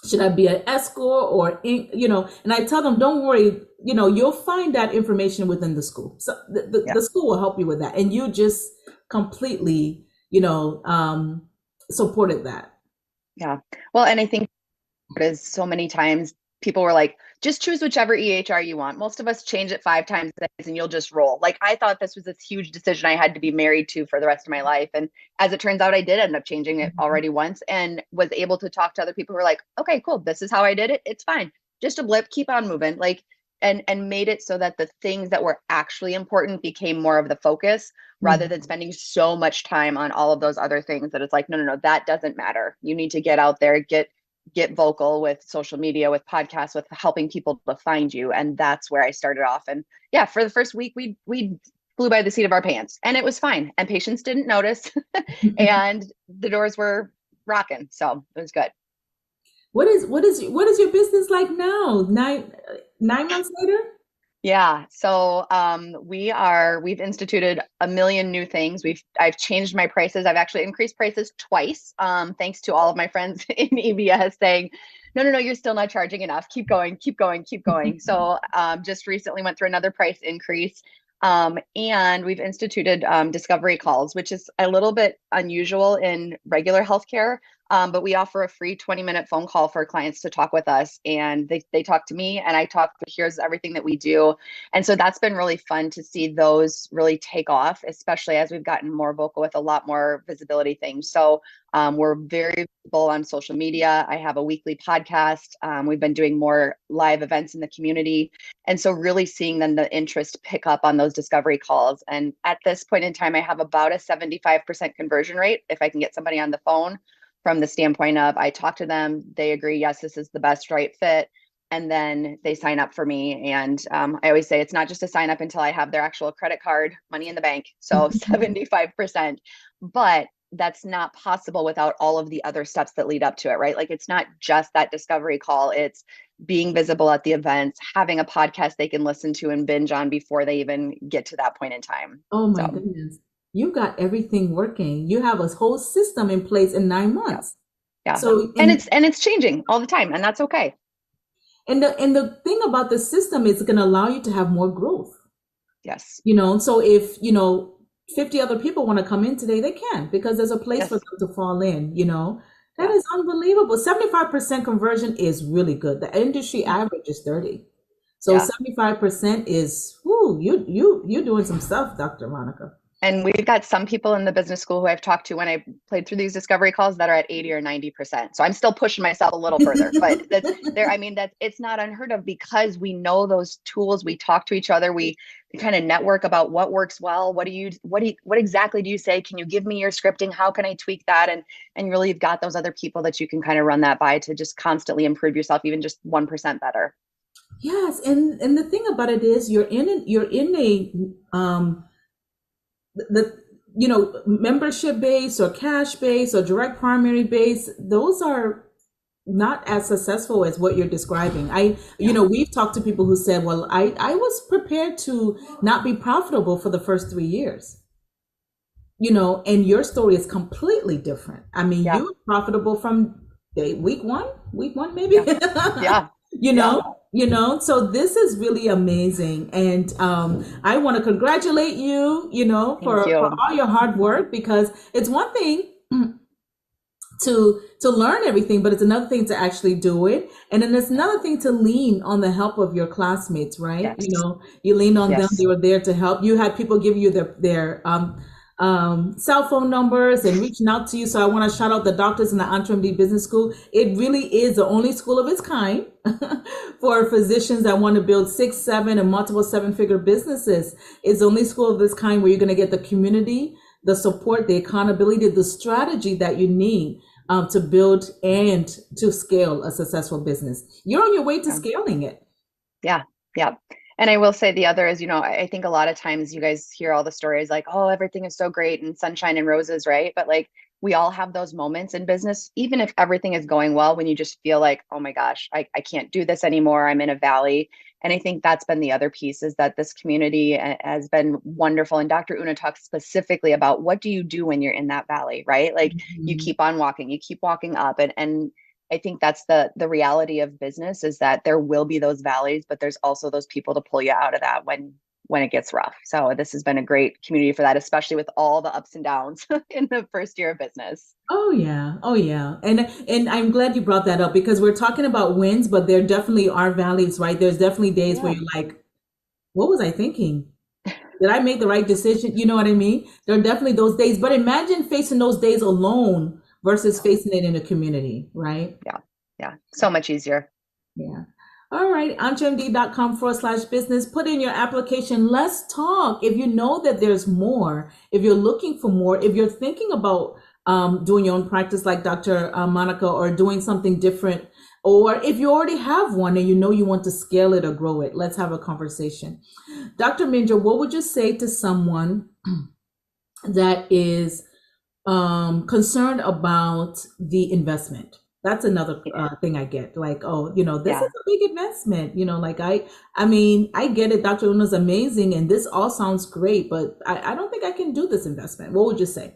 should I be an escort or, you know, and I tell them, don't worry, you know, you'll find that information within the school. So the school will help you with that. And you just completely, you know, supported that. Yeah. Well, and I think is so many times people were like, just choose whichever EHR you want. Most of us change it 5 times and you'll just roll. Like, I thought this was this huge decision I had to be married to for the rest of my life. And as it turns out, I did end up changing it already once, and was able to talk to other people who were like, okay, cool. This is how I did it. It's fine. Just a blip, keep on moving. Like, and made it so that the things that were actually important became more of the focus, rather than spending so much time on all of those other things that it's like, no, that doesn't matter. You need to get out there, get vocal with social media, with podcasts, with helping people to find you. And that's where I started off. And yeah, for the first week, we flew by the seat of our pants, and it was fine. And patients didn't notice and the doors were rocking. So it was good. What is your business like now? 9 months later? Yeah. So we've instituted a million new things. I've changed my prices. I've actually increased prices twice, thanks to all of my friends in EBS saying, no, you're still not charging enough. Keep going, keep going, keep going. So just recently went through another price increase. And we've instituted discovery calls, which is a little bit unusual in regular healthcare. But we offer a free 20-minute phone call for clients to talk with us, and they talk to me, and I talk, here's everything that we do. And so that's been really fun to see those really take off, especially as we've gotten more vocal with a lot more visibility things. So we're very visible on social media. I have a weekly podcast. We've been doing more live events in the community. And so really seeing then the interest pick up on those discovery calls. And at this point in time, I have about a 75% conversion rate if I can get somebody on the phone, from the standpoint of I talk to them, they agree, yes, this is the best right fit. And then they sign up for me. And I always say it's not just a sign up until I have their actual credit card, money in the bank. So 75%, but that's not possible without all of the other steps that lead up to it, right? Like, it's not just that discovery call, it's being visible at the events, having a podcast they can listen to and binge on before they even get to that point in time. Oh my goodness. You got everything working. You have a whole system in place in 9 months. Yeah. So and it's changing all the time, and that's okay. And the thing about the system is going to allow you to have more growth. Yes. You know, so if, 50 other people want to come in today, they can, because there's a place for them to fall in, That is unbelievable. 75% conversion is really good. The industry average is 30. So 75% is, you're doing some stuff, Dr. Monica. And we've got some people in the business school who I've talked to when I played through these discovery calls that are at 80 or 90%. So I'm still pushing myself a little further, but it's not unheard of, because we know those tools. We talk to each other. We kind of network about what works well. What exactly do you say? Can you give me your scripting? How can I tweak that? And really, you've got those other people that you can kind of run that by to just constantly improve yourself, even just 1% better. Yes. And the thing about it is you're in a, membership base or cash base or direct primary base, those are not as successful as what you're describing. We've talked to people who said, well, I was prepared to not be profitable for the first 3 years, and your story is completely different. I mean, you were profitable from week one, maybe. So this is really amazing. And I want to congratulate you, for all your hard work, because it's one thing to learn everything, but it's another thing to actually do it. And then it's another thing to lean on the help of your classmates, right? Yes. You lean on them. They were there to help. You had people give you their cell phone numbers and reaching out to you. So I want to shout out the doctors in the EntreMD Business School. It really is the only school of its kind for physicians that want to build 6, 7, and multiple 7-figure businesses. It's the only school of this kind where you're going to get the community, the support, the accountability, the strategy that you need to build and to scale a successful business. You're on your way to scaling it. Yeah. Yeah. And I will say the other is, I think a lot of times you guys hear all the stories like, oh, everything is so great and sunshine and roses, right? But like, we all have those moments in business, even if everything is going well, when you just feel like, oh my gosh, I can't do this anymore. I'm in a valley. And I think that's been the other piece, is that this community has been wonderful. And Dr. Una talks specifically about what do you do when you're in that valley, right? Like you keep on walking, you keep walking up. And I think that's the reality of business, is that there will be those valleys, but there's also those people to pull you out of that when it gets rough. So this has been a great community for that, especially with all the ups and downs in the first year of business. Oh yeah. Oh yeah. And I'm glad you brought that up, because we're talking about wins, but there definitely are valleys, right? There's definitely days where you're like, what was I thinking? Did I make the right decision? You know what I mean? There are definitely those days, but imagine facing those days alone versus facing it in a community, right? Yeah. Yeah. So much easier. Yeah. All right. EntreMD.com/business. Put in your application. Let's talk. If you know that there's more, if you're looking for more, if you're thinking about doing your own practice like Dr. Monica, or doing something different, or if you already have one and you know you want to scale it or grow it, let's have a conversation. Dr. Minja, what would you say to someone that is concerned about the investment? That's another thing I get, like, oh, this is a big investment, like I mean, I get it. Dr. Una's amazing and this all sounds great, but I don't think I can do this investment. What would you say?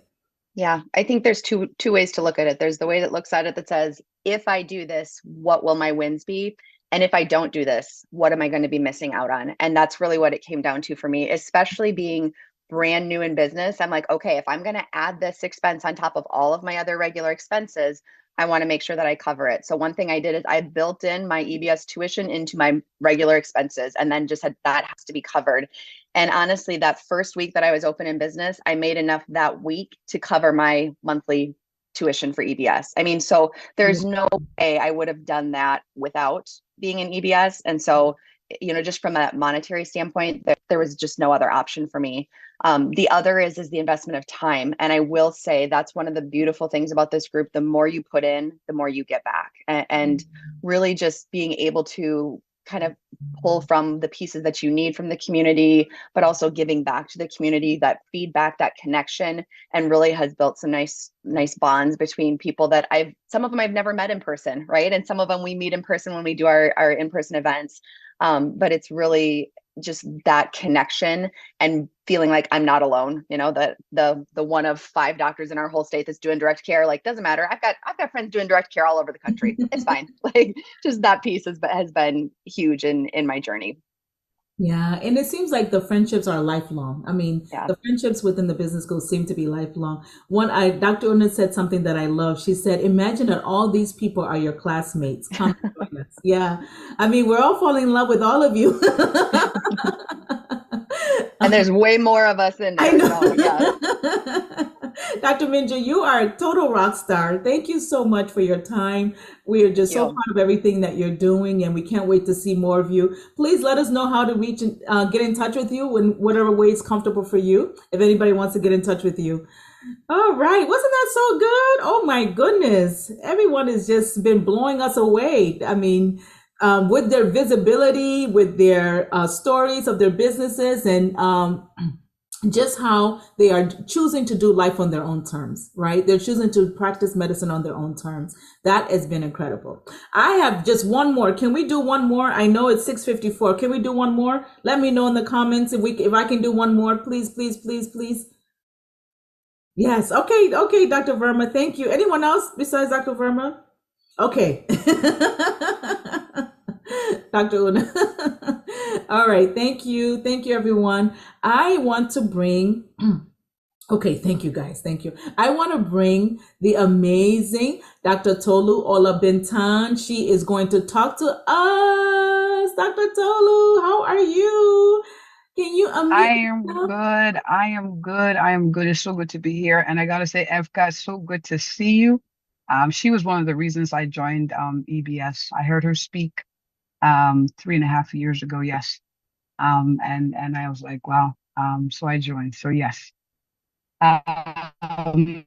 Yeah, I think there's two ways to look at it. There's the way that looks at it that says, if I do this, what will my wins be? And if I don't do this, what am I going to be missing out on? And that's really what it came down to for me, especially being brand new in business. I'm like, okay, if I'm going to add this expense on top of all of my other regular expenses, I want to make sure that I cover it. So one thing I did is I built in my EBS tuition into my regular expenses, and then just said that has to be covered. And honestly, that first week that I was open in business, I made enough that week to cover my monthly tuition for EBS. I mean, so there's no way I would have done that without being in EBS. And so, just from a monetary standpoint, there was just no other option for me. The other is the investment of time. And I will say that's one of the beautiful things about this group. The more you put in, the more you get back. And really just being able to kind of pull from the pieces that you need from the community, but also giving back to the community, that feedback, that connection, and really has built some nice bonds between people that some of them I've never met in person, right? And some of them we meet in person when we do our in-person events. But it's really just that connection and feeling like I'm not alone, the one of 5 doctors in our whole state that's doing direct care. Like, doesn't matter. I've got friends doing direct care all over the country. It's fine. Like, just that piece has been huge in my journey. Yeah, and it seems like the friendships are lifelong. I mean, the friendships within the business school seem to be lifelong. Dr. Una said something that I love. She said, imagine that all these people are your classmates. Come join us. Yeah. I mean, we're all falling in love with all of you. And there's way more of us in there. I know. So, yeah. Dr. Minja, you are a total rock star. Thank you so much for your time. We are just so proud of everything that you're doing, and we can't wait to see more of you. Please let us know how to reach and get in touch with you in whatever way is comfortable for you, if anybody wants to get in touch with you. All right. Wasn't that so good? Oh my goodness. Everyone has just been blowing us away. I mean, with their visibility, with their stories of their businesses, and just how they are choosing to do life on their own terms, right? They're choosing to practice medicine on their own terms. That has been incredible. I have just one more. Can we do one more? I know it's 6:54. Can we do one more? Let me know in the comments if I can do one more. Please, please, please, please. Yes. Okay. Okay, Dr. Verma. Thank you. Anyone else besides Dr. Verma? Okay. Dr. Una. All right. Thank you. Thank you, everyone. I want to bring, okay, thank you guys. Thank you. I want to bring the amazing Dr. Tolu Olabintan. She is going to talk to us. Dr. Tolu, how are you? Can you I unmute am yourself? good. I am good. I am good. It's so good to be here. And I gotta say, Evka, it's so good to see you. She was one of the reasons I joined EBS. I heard her speak 3.5 years ago, yes. And I was like, wow. So I joined. So yes. Um,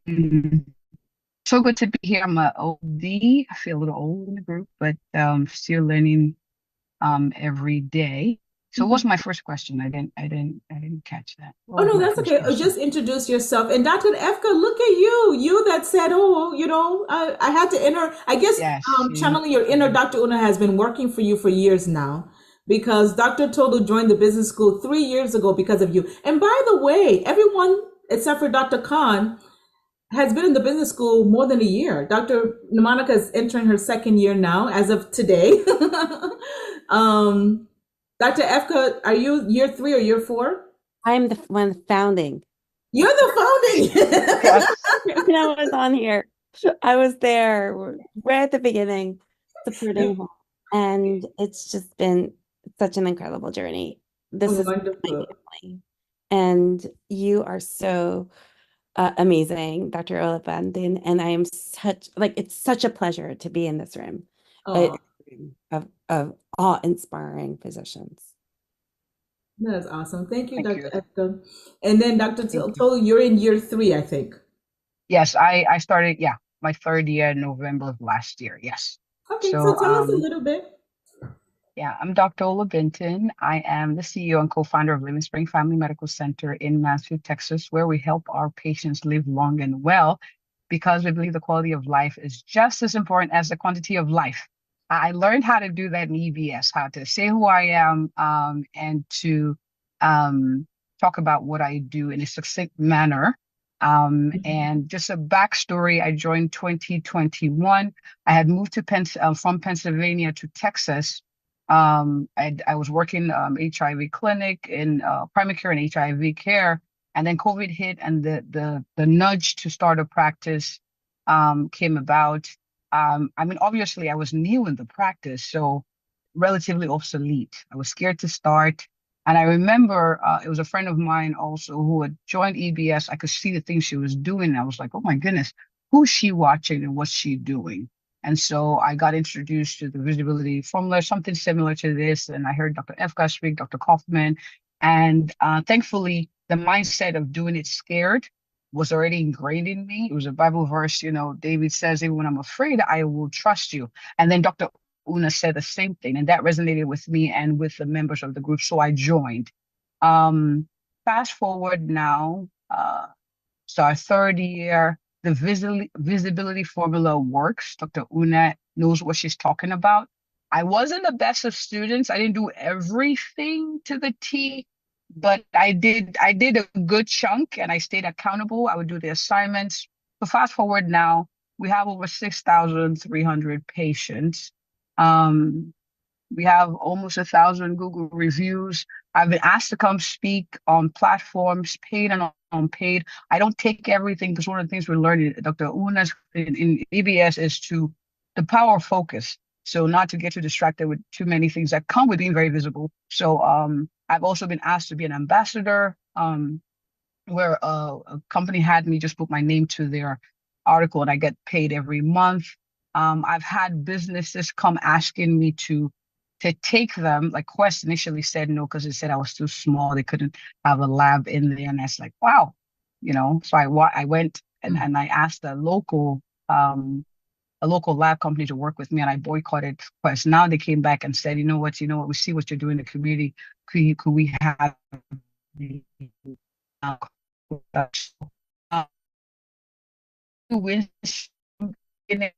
so good to be here. I'm a OD. I feel a little old in the group, but still learning every day. So what's my first question? I didn't catch that. What Oh was no, my that's first okay. question? Just introduce yourself. And Dr. Efka, look at you. You that said, oh, I had to enter. I guess Yes, you. channeling your inner Dr. Una has been working for you for years now because Dr. Tolu joined the business school 3 years ago because of you. And by the way, everyone except for Dr. Khan has been in the business school more than a year. Dr. Monica is entering her second year now as of today. um, Dr. Efka, are you year 3 or year 4? I'm the one founding. You're the Yes. founding. When I was on here, I was there right at the beginning, supporting her. And it's just been such an incredible journey. This is my Wonderful. family. And you are so amazing, Dr. Olafandin. And I am it's such a pleasure to be in this room, Oh, of awe-inspiring physicians. that's awesome. Thank you, Thank Dr. you. Efka. And then Dr. Thank you. Tolu, you're in year 3, I think. Yes, I started, yeah, my third year in November of last year. Yes. Okay, so So tell us a little bit. yeah, I'm Dr. Ola Benton. I am the CEO and co-founder of Living Spring Family Medical Center in Mansfield, Texas, where we help our patients live long and well because we believe the quality of life is just as important as the quantity of life. I learned how to do that in EBS, how to say who I am, and to um, talk about what I do in a succinct manner. And just a backstory, I joined 2021. I had moved from Pennsylvania to Texas. I was working HIV clinic in primary care and HIV care, and then COVID hit, and the nudge to start a practice came about. I mean, obviously, I was new in the practice, so relatively obsolete. I was scared to start. And I remember it was a friend of mine also who had joined EBS. I could see the things she was doing. And I was like, oh my goodness, who's she watching and what's she doing? And so I got introduced to the visibility formula, something similar to this. And I heard Dr. Efka speak, Dr. Kaufman. And thankfully, the mindset of doing it scared was already ingrained in me. It was a Bible verse, David says, even when I'm afraid, I will trust you. And then Dr. Una said the same thing, and that resonated with me and with the members of the group. So I joined. Fast forward now, so our third year, the visibility formula works. Dr. Una knows what she's talking about. I wasn't the best of students. I didn't do everything to the T, but I did a good chunk and I stayed accountable. I would do the assignments. So fast forward now, we have over 6,300 patients. Um, we have almost 1,000 Google reviews. I've been asked to come speak on platforms, paid and unpaid. I don't take everything because one of the things we're learning, Dr. Una's in EBS, is the power of focus. So not to get too distracted with too many things that come with being very visible. So I've also been asked to be an ambassador. Where a company had me just put my name to their article and I get paid every month. I've had businesses come asking me to take them. Like Quest initially said no because they said I was too small. They couldn't have a lab in there, and I was like, wow, So I went and I asked a local lab company to work with me, and I boycotted Quest. Now they came back and said, you know what, we see what you're doing in the community. Could we have the uh, wins in it.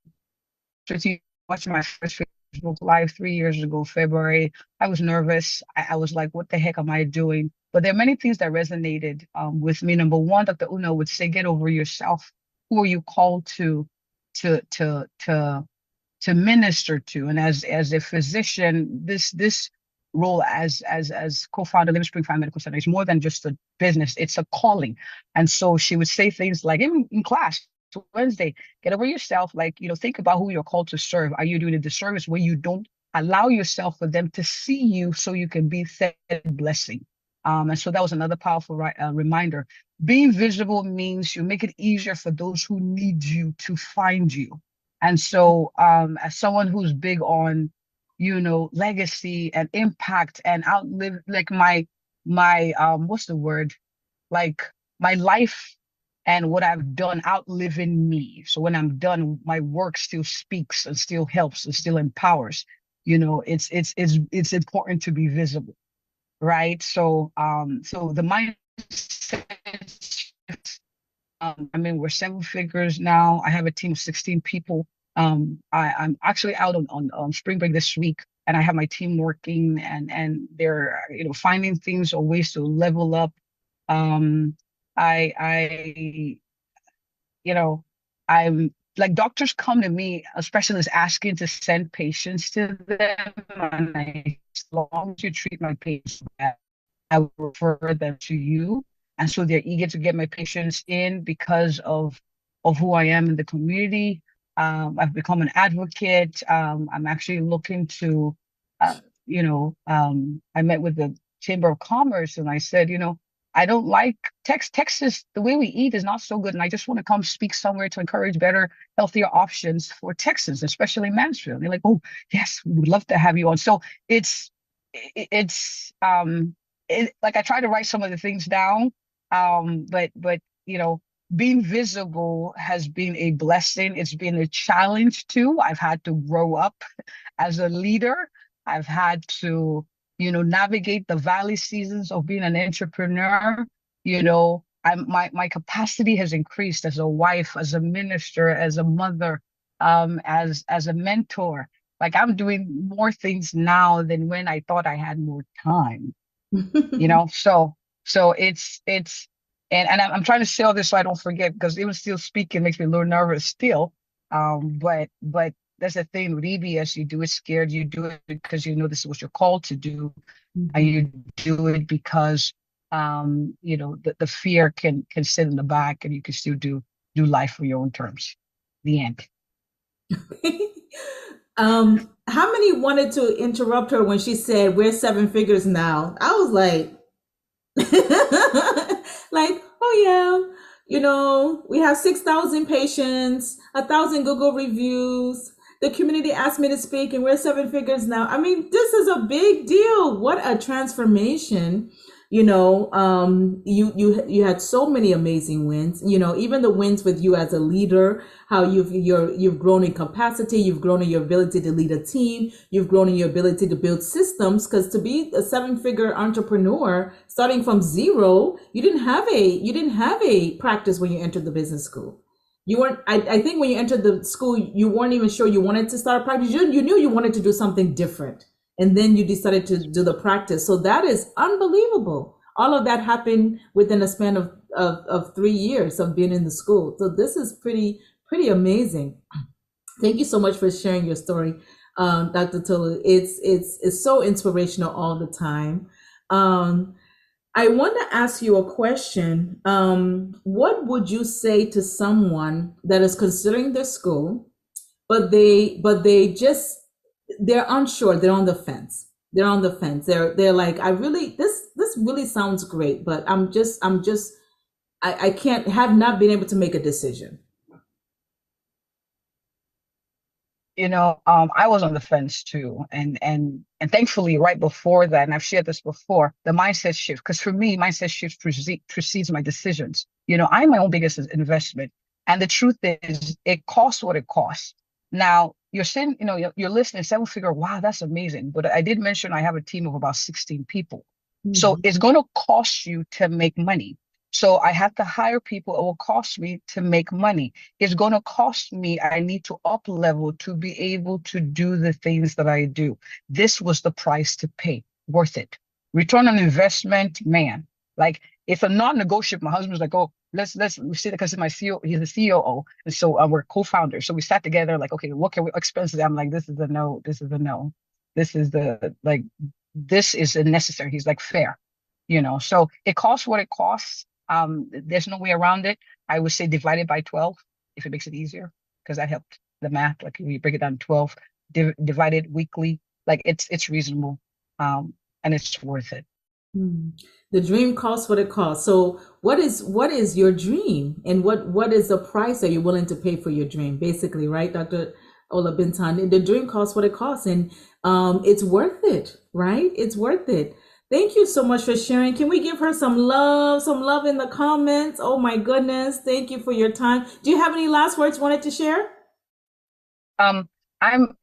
Watching my first Facebook Live 3 years ago, February. I was nervous. I was like, what the heck am I doing? But there are many things that resonated with me. Number one, Dr. Una would say, get over yourself. Who are you called to to to to minister to? And as a physician, this role as co-founder of Living Spring Family Medical Center is more than just a business, it's a calling. And so she would say things like in class Wednesday, get over yourself, like, think about who you're called to serve. Are you doing a disservice where you don't allow yourself for them to see you so you can be said blessing? And so that was another powerful reminder. Being visible means you make it easier for those who need you to find you. And so as someone who's big on, legacy and impact and outlive, like my what's the word? Like my life and what I've done outliving me. So when I'm done, my work still speaks and still helps and still empowers. It's important to be visible, right? So the mindset shift, I mean, we're seven figures now. I have a team of 16 people. I'm actually out on spring break this week, and I have my team working, and they're finding things or ways to level up. Um, I you know, I'm like, doctors come to me, a specialist asking to send patients to them, and as long as you treat my patients, I will refer them to you. And so they're eager to get my patients in because of who I am in the community. I've become an advocate. I'm actually looking to, I met with the Chamber of Commerce and I said, I don't like Texas. The way we eat is not so good, and I just want to come speak somewhere to encourage better, healthier options for Texans, especially Mansfield. And they're like, "Oh, yes, we would love to have you on." So it's like I try to write some of the things down, but being visible has been a blessing. It's been a challenge too. I've had to grow up as a leader. I've had to navigate the valley seasons of being an entrepreneur. My capacity has increased as a wife, as a minister, as a mother, as a mentor. Like, I'm doing more things now than when I thought I had more time. So it's and I'm trying to say all this so I don't forget, because even still speaking makes me a little nervous still. But that's the thing with EBS, you do it scared, you do it because this is what you're called to do, and you do it because the fear can sit in the back, and you can still do life for your own terms. The end. How many wanted to interrupt her when she said we're seven figures now? I was like, like, oh yeah, we have 6,000 patients, 1,000 Google reviews. The community asked me to speak, and we're seven figures now. I mean, this is a big deal. What a transformation. You had so many amazing wins, even the wins with you as a leader, how you've grown in capacity, you've grown in your ability to lead a team, you've grown in your ability to build systems, because to be a seven-figure entrepreneur starting from zero, you didn't have a practice when you entered the business school. You weren't, I think when you entered the school, you weren't even sure you wanted to start a practice. You knew you wanted to do something different. And then you decided to do the practice. So that is unbelievable. All of that happened within a span of 3 years of being in the school. So this is pretty amazing. Thank you so much for sharing your story, Dr. Tolu. It's so inspirational all the time. I want to ask you a question. What would you say to someone that is considering their school, but they're unsure, they're on the fence. They're like, this really sounds great, but I can't, have not been able to make a decision. I was on the fence too. And thankfully, right before that, and I've shared this before, the mindset shift, because for me, mindset shift precedes my decisions. I'm my own biggest investment. And the truth is, it costs what it costs. Now, you're sitting, you're listening, seven figure, wow, that's amazing. But I did mention I have a team of about 16 people. So it's going to cost you to make money. So I have to hire people. It will cost me to make money. It's going to cost me. I need to up level to be able to do the things that I do. This was the price to pay. Worth it. Return on investment, man. Like, it's a non-negotiable. My husband's like, oh, let's we sit, because my CEO, he's the COO, and so we're co-founders. So we sat together, like, okay, what can we expenses? I'm like, this is a no. This is a no. This is this is a necessary. He's like, fair. So it costs what it costs. There's no way around it. I would say divide it by 12 if it makes it easier, because that helped the math. Like, we break it down to 12, divide it weekly. Like, it's reasonable, and it's worth it. Hmm. The dream costs what it costs. So what is your dream, and what is the price that you're willing to pay for your dream? Basically, right, Dr. Ola Bintan? The dream costs what it costs, and it's worth it, right? It's worth it. Thank you so much for sharing. Can we give her some love in the comments? Oh my goodness. Thank you for your time. Do you have any last words you wanted to share? Um, I'm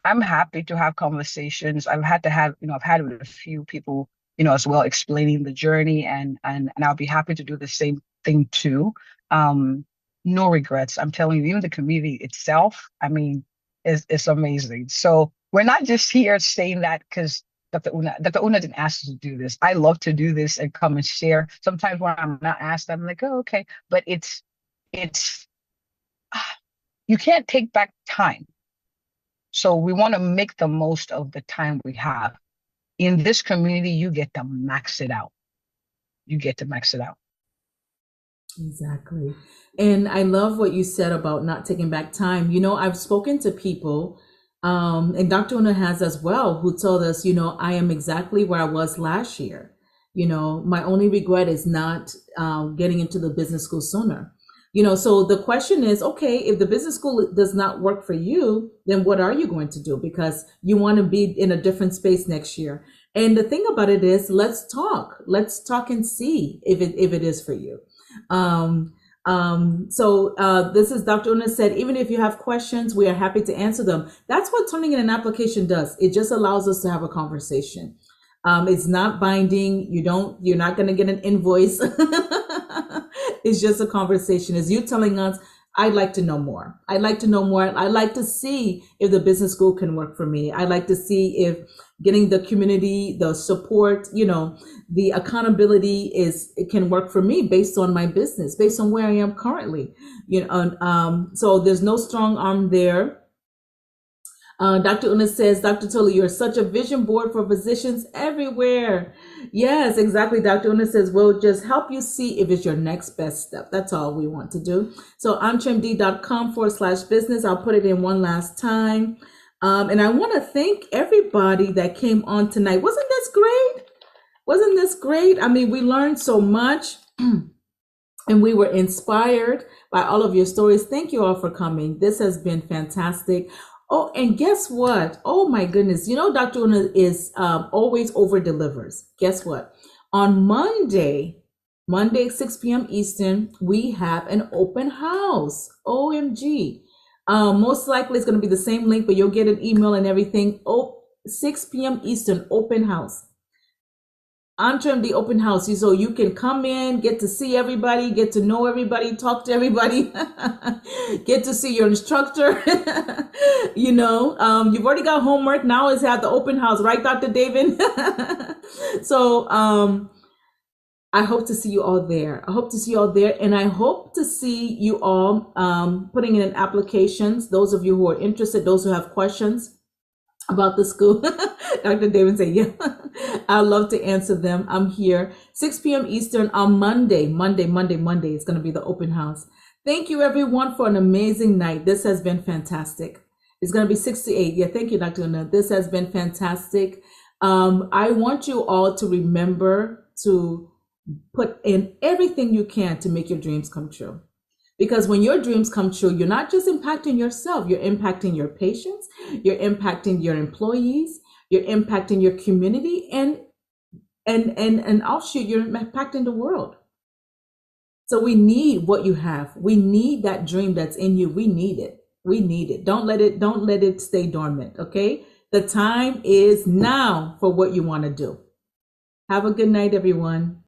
happy to have conversations. I've had with a few people, as well, explaining the journey, and I'll be happy to do the same thing too. Um, no regrets. I'm telling you, even the community itself, I mean, is amazing. So we're not just here saying that because Dr. Una didn't ask us to do this. I love to do this and come and share. Sometimes when I'm not asked, I'm like, oh, okay. But it's you can't take back time. So we want to make the most of the time we have. In this community, you get to max it out. You get to max it out. Exactly. And I love what you said about not taking back time. I've spoken to people, and Dr. Una has as well, who told us, I am exactly where I was last year. My only regret is not getting into the business school sooner. So the question is, okay, if the business school does not work for you, then what are you going to do? Because you want to be in a different space next year. And the thing about it is, let's talk and see if it is for you. This is Dr. Una said, even if you have questions, we are happy to answer them. That's what turning in an application does. It just allows us to have a conversation. It's not binding. You're not going to get an invoice. It's just a conversation. It's you telling us, I'd like to know more. I'd like to know more. I'd like to see if the business school can work for me. I'd like to see if getting the community, the support, the accountability it can work for me based on my business, based on where I am currently. So there's no strong arm there. Dr. Una says, Dr. Tully, you're such a vision board for physicians everywhere. Yes, exactly. Dr. Una says, we'll just help you see if it's your next best step. That's all we want to do. So EntreMD.com/business. I'll put it in one last time. And I want to thank everybody that came on tonight. Wasn't this great? Wasn't this great? I mean, we learned so much and we were inspired by all of your stories. Thank you all for coming. This has been fantastic. Oh, and guess what? Oh my goodness. Dr. Una is always over delivers. Guess what? On Monday, 6 p.m. Eastern, we have an open house. OMG. Most likely it's going to be the same link, but you'll get an email and everything. 6 p.m. Eastern, open house. EntreMD open house, so you can come in, get to see everybody, get to know everybody, talk to everybody, get to see your instructor. You've already got homework. Now is at the open house, right, Dr. David? So I hope to see you all there. And I hope to see you all putting in applications. Those of you who are interested, those who have questions about the school. Dr. David said, yeah, I'd love to answer them. I'm here 6 p.m. Eastern on Monday. It's going to be the open house. Thank you everyone for an amazing night. This has been fantastic. It's going to be 6 to 8. Yeah, thank you, Dr. Una. This has been fantastic. I want you all to remember to put in everything you can to make your dreams come true. Because when your dreams come true, you're not just impacting yourself, you're impacting your patients, you're impacting your employees, you're impacting your community, and offshoot, you're impacting the world. So we need what you have. We need that dream that's in you. We need it. Don't let it stay dormant, okay? The time is now for what you want to do. Have a good night, everyone.